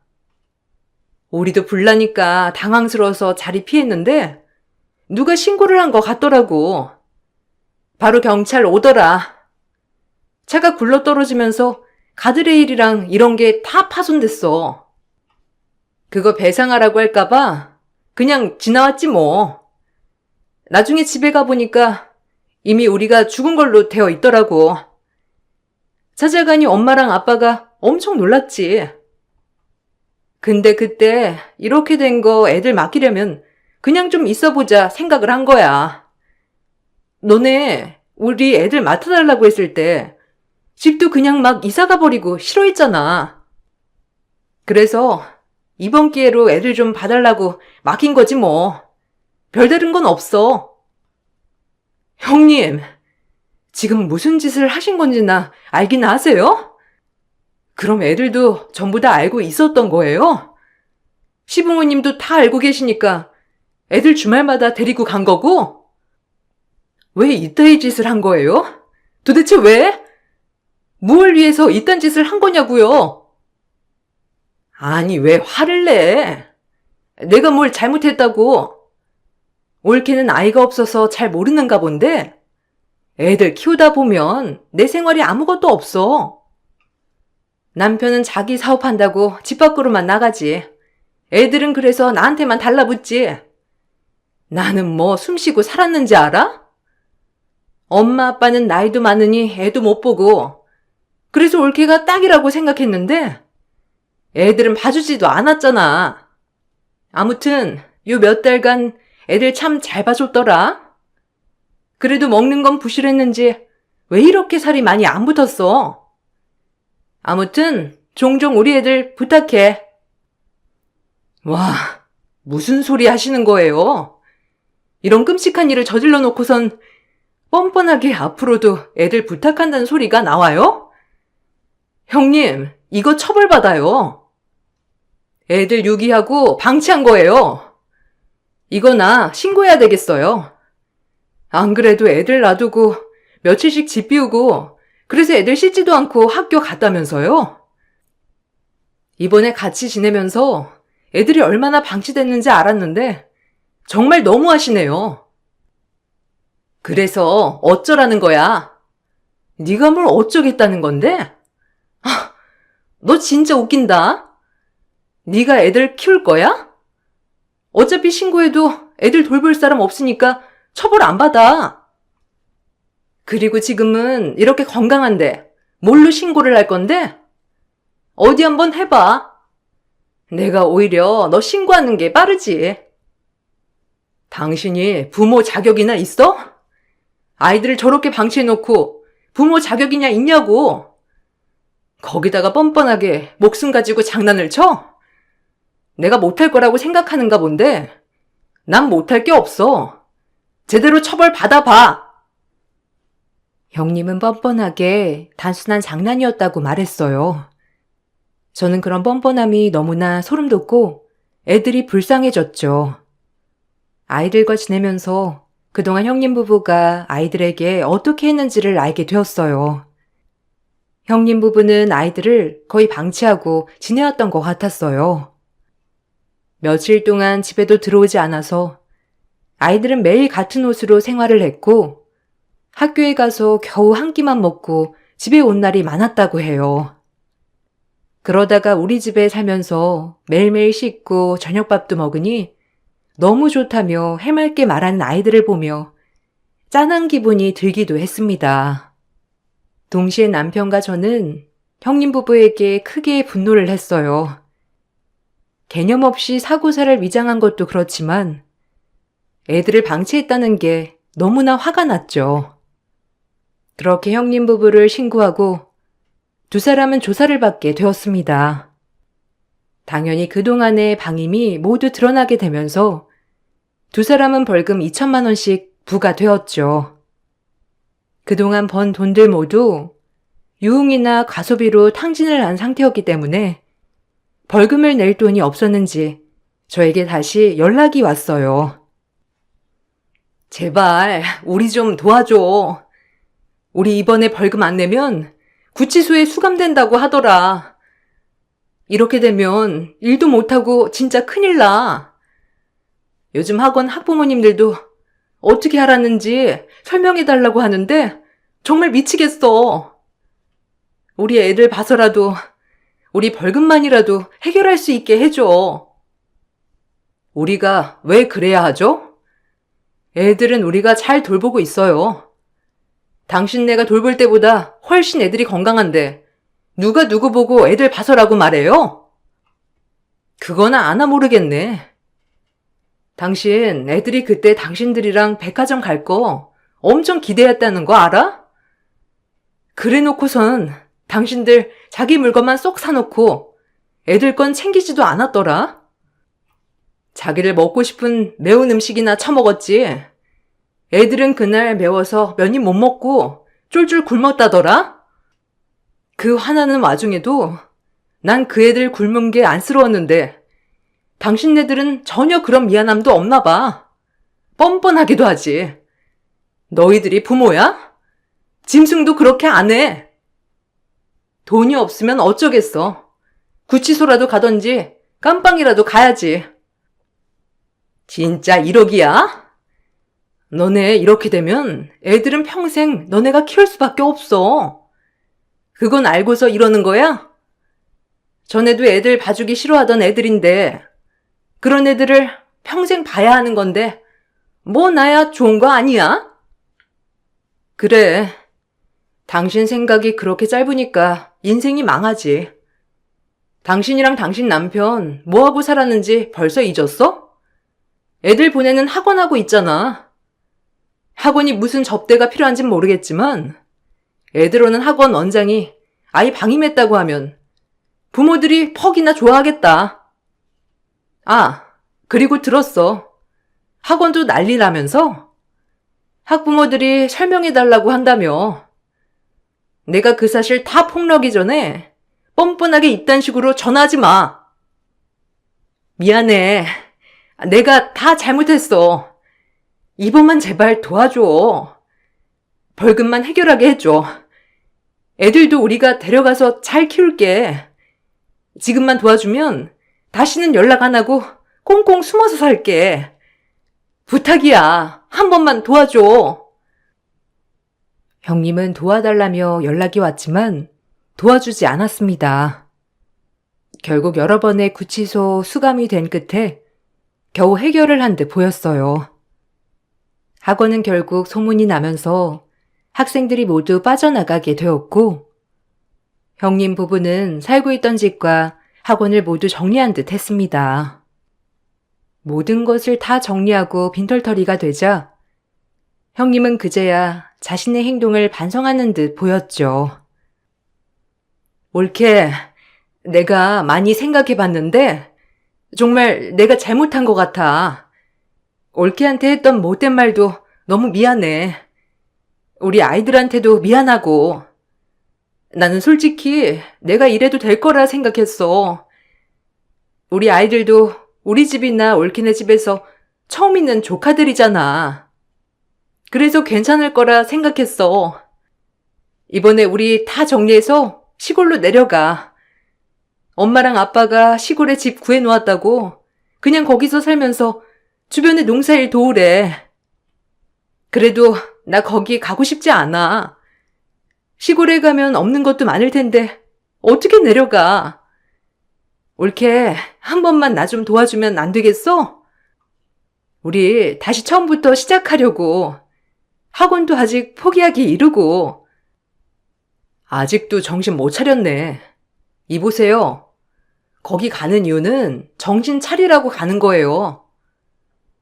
우리도 불나니까 당황스러워서 자리 피했는데 누가 신고를 한 것 같더라고. 바로 경찰 오더라. 차가 굴러떨어지면서 가드레일이랑 이런 게 다 파손됐어. 그거 배상하라고 할까봐 그냥 지나왔지 뭐. 나중에 집에 가보니까 이미 우리가 죽은 걸로 되어 있더라고. 찾아가니 엄마랑 아빠가 엄청 놀랐지. 근데 그때 이렇게 된 거 애들 맡기려면 그냥 좀 있어보자 생각을 한 거야. 너네 우리 애들 맡아달라고 했을 때 집도 그냥 막 이사가 버리고 싫어했잖아. 그래서 이번 기회로 애들 좀 봐달라고 맡긴 거지 뭐. 별다른 건 없어. 형님, 지금 무슨 짓을 하신 건지나 알긴 아세요? 그럼 애들도 전부 다 알고 있었던 거예요? 시부모님도 다 알고 계시니까 애들 주말마다 데리고 간 거고? 왜 이따위 짓을 한 거예요? 도대체 왜? 뭘 위해서 이딴 짓을 한 거냐고요? 아니, 왜 화를 내? 내가 뭘 잘못했다고? 올케는 아이가 없어서 잘 모르는가 본데 애들 키우다 보면 내 생활이 아무것도 없어. 남편은 자기 사업한다고 집 밖으로만 나가지. 애들은 그래서 나한테만 달라붙지. 나는 뭐 숨쉬고 살았는지 알아? 엄마 아빠는 나이도 많으니 애도 못 보고 그래서 올케가 딱이라고 생각했는데 애들은 봐주지도 않았잖아. 아무튼 요 몇 달간 애들 참 잘 봐줬더라. 그래도 먹는 건 부실했는지 왜 이렇게 살이 많이 안 붙었어? 아무튼 종종 우리 애들 부탁해. 와, 무슨 소리 하시는 거예요? 이런 끔찍한 일을 저질러 놓고선 뻔뻔하게 앞으로도 애들 부탁한다는 소리가 나와요? 형님, 이거 처벌받아요. 애들 유기하고 방치한 거예요. 이거 나 신고해야 되겠어요. 안 그래도 애들 놔두고 며칠씩 집 비우고 그래서 애들 씻지도 않고 학교 갔다면서요? 이번에 같이 지내면서 애들이 얼마나 방치됐는지 알았는데 정말 너무하시네요. 그래서 어쩌라는 거야? 네가 뭘 어쩌겠다는 건데? 너 진짜 웃긴다. 네가 애들 키울 거야? 어차피 신고해도 애들 돌볼 사람 없으니까 처벌 안 받아. 그리고 지금은 이렇게 건강한데 뭘로 신고를 할 건데? 어디 한번 해봐. 내가 오히려 너 신고하는 게 빠르지. 당신이 부모 자격이나 있어? 아이들을 저렇게 방치해놓고 부모 자격이냐 있냐고. 거기다가 뻔뻔하게 목숨 가지고 장난을 쳐? 내가 못할 거라고 생각하는가 본데 난 못할 게 없어. 제대로 처벌 받아봐. 형님은 뻔뻔하게 단순한 장난이었다고 말했어요. 저는 그런 뻔뻔함이 너무나 소름 돋고 애들이 불쌍해졌죠. 아이들과 지내면서 그동안 형님 부부가 아이들에게 어떻게 했는지를 알게 되었어요. 형님 부부는 아이들을 거의 방치하고 지내왔던 것 같았어요. 며칠 동안 집에도 들어오지 않아서 아이들은 매일 같은 옷으로 생활을 했고 학교에 가서 겨우 한 끼만 먹고 집에 온 날이 많았다고 해요. 그러다가 우리 집에 살면서 매일매일 씻고 저녁밥도 먹으니 너무 좋다며 해맑게 말하는 아이들을 보며 짠한 기분이 들기도 했습니다. 동시에 남편과 저는 형님 부부에게 크게 분노를 했어요. 개념 없이 사고사를 위장한 것도 그렇지만 애들을 방치했다는 게 너무나 화가 났죠. 그렇게 형님 부부를 신고하고 두 사람은 조사를 받게 되었습니다. 당연히 그동안의 방임이 모두 드러나게 되면서 두 사람은 벌금 2천만 원씩 부과되었죠. 그동안 번 돈들 모두 유흥이나 과소비로 탕진을 한 상태였기 때문에 벌금을 낼 돈이 없었는지 저에게 다시 연락이 왔어요. 제발 우리 좀 도와줘. 우리 이번에 벌금 안 내면 구치소에 수감된다고 하더라. 이렇게 되면 일도 못하고 진짜 큰일 나. 요즘 학원 학부모님들도 어떻게 하라는지 설명해달라고 하는데 정말 미치겠어. 우리 애들 봐서라도 우리 벌금만이라도 해결할 수 있게 해줘. 우리가 왜 그래야 하죠? 애들은 우리가 잘 돌보고 있어요. 당신네가 돌볼 때보다 훨씬 애들이 건강한데 누가 누구 보고 애들 봐서라고 말해요? 그거나 아나 모르겠네. 당신 애들이 그때 당신들이랑 백화점 갈 거 엄청 기대했다는 거 알아? 그래 놓고선 당신들 자기 물건만 쏙 사놓고 애들 건 챙기지도 않았더라. 자기를 먹고 싶은 매운 음식이나 처먹었지. 애들은 그날 매워서 몇 입 못 먹고 쫄쫄 굶었다더라. 그 화나는 와중에도 난 그 애들 굶은 게 안쓰러웠는데 당신네들은 전혀 그런 미안함도 없나 봐. 뻔뻔하기도 하지. 너희들이 부모야? 짐승도 그렇게 안 해. 돈이 없으면 어쩌겠어. 구치소라도 가던지 깜빵이라도 가야지. 진짜 1억이야? 너네 이렇게 되면 애들은 평생 너네가 키울 수밖에 없어. 그건 알고서 이러는 거야? 전에도 애들 봐주기 싫어하던 애들인데 그런 애들을 평생 봐야 하는 건데 뭐 나야 좋은 거 아니야? 그래. 당신 생각이 그렇게 짧으니까 인생이 망하지. 당신이랑 당신 남편 뭐하고 살았는지 벌써 잊었어? 애들 보내는 학원하고 있잖아. 학원이 무슨 접대가 필요한진 모르겠지만 애들 오는 학원 원장이 아이 방임했다고 하면 부모들이 퍽이나 좋아하겠다. 아, 그리고 들었어. 학원도 난리라면서? 학부모들이 설명해달라고 한다며. 내가 그 사실 다 폭로하기 전에 뻔뻔하게 이딴 식으로 전화하지 마. 미안해. 내가 다 잘못했어. 이번만 제발 도와줘. 벌금만 해결하게 해줘. 애들도 우리가 데려가서 잘 키울게. 지금만 도와주면 다시는 연락 안 하고 꽁꽁 숨어서 살게. 부탁이야. 한 번만 도와줘. 형님은 도와달라며 연락이 왔지만 도와주지 않았습니다. 결국 여러 번의 구치소 수감이 된 끝에 겨우 해결을 한 듯 보였어요. 학원은 결국 소문이 나면서 학생들이 모두 빠져나가게 되었고 형님 부부는 살고 있던 집과 학원을 모두 정리한 듯 했습니다. 모든 것을 다 정리하고 빈털터리가 되자 형님은 그제야 자신의 행동을 반성하는 듯 보였죠. 올케, 내가 많이 생각해봤는데 정말 내가 잘못한 것 같아. 올케한테 했던 못된 말도 너무 미안해. 우리 아이들한테도 미안하고. 나는 솔직히 내가 이래도 될 거라 생각했어. 우리 아이들도 우리 집이나 올케네 집에서 처음 있는 조카들이잖아. 그래서 괜찮을 거라 생각했어. 이번에 우리 다 정리해서 시골로 내려가. 엄마랑 아빠가 시골에 집 구해놓았다고 그냥 거기서 살면서 주변에 농사일 도우래. 그래도 나 거기 가고 싶지 않아. 시골에 가면 없는 것도 많을 텐데 어떻게 내려가? 올케, 한 번만 나 좀 도와주면 안 되겠어? 우리 다시 처음부터 시작하려고. 학원도 아직 포기하기 이르고. 아직도 정신 못 차렸네. 이보세요. 거기 가는 이유는 정신 차리라고 가는 거예요.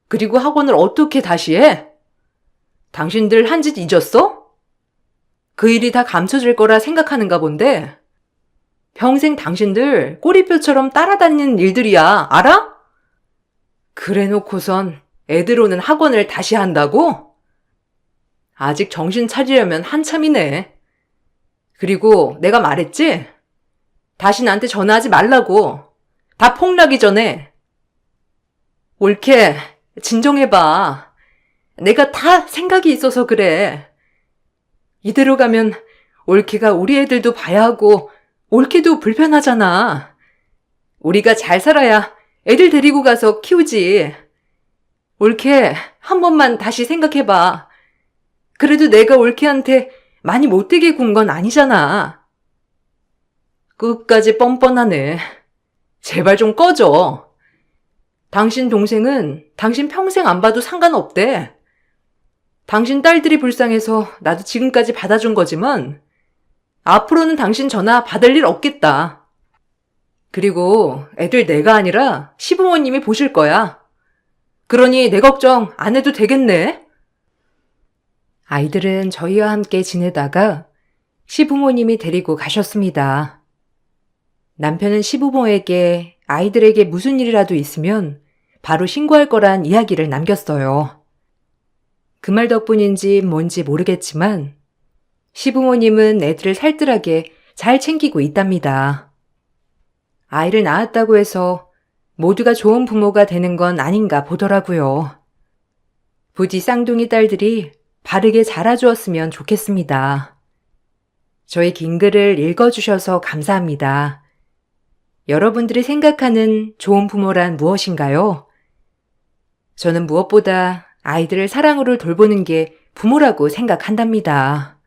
그리고 학원을 어떻게 다시 해? 당신들 한 짓 잊었어? 그 일이 다 감춰질 거라 생각하는가 본데 평생 당신들 꼬리표처럼 따라다니는 일들이야. 알아? 그래 놓고선 애들 오는 학원을 다시 한다고? 아직 정신 차리려면 한참이네. 그리고 내가 말했지? 다시 나한테 전화하지 말라고. 다 폭락이 전에. 옳게 진정해봐. 내가 다 생각이 있어서 그래. 이대로 가면 옳게가 우리 애들도 봐야 하고 옳게도 불편하잖아. 우리가 잘 살아야 애들 데리고 가서 키우지. 옳게 한 번만 다시 생각해봐. 그래도 내가 옳게한테 많이 못되게 군 건 아니잖아. 끝까지 뻔뻔하네. 제발 좀 꺼져. 당신 동생은 당신 평생 안 봐도 상관없대. 당신 딸들이 불쌍해서 나도 지금까지 받아준 거지만 앞으로는 당신 전화 받을 일 없겠다. 그리고 애들 내가 아니라 시부모님이 보실 거야. 그러니 내 걱정 안 해도 되겠네. 아이들은 저희와 함께 지내다가 시부모님이 데리고 가셨습니다. 남편은 시부모에게 아이들에게 무슨 일이라도 있으면 바로 신고할 거란 이야기를 남겼어요. 그 말 덕분인지 뭔지 모르겠지만 시부모님은 애들을 살뜰하게 잘 챙기고 있답니다. 아이를 낳았다고 해서 모두가 좋은 부모가 되는 건 아닌가 보더라고요. 부디 쌍둥이 딸들이 바르게 자라주었으면 좋겠습니다. 저의 긴 글을 읽어주셔서 감사합니다. 여러분들이 생각하는 좋은 부모란 무엇인가요? 저는 무엇보다 아이들을 사랑으로 돌보는 게 부모라고 생각한답니다.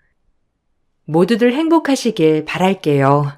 모두들 행복하시길 바랄게요.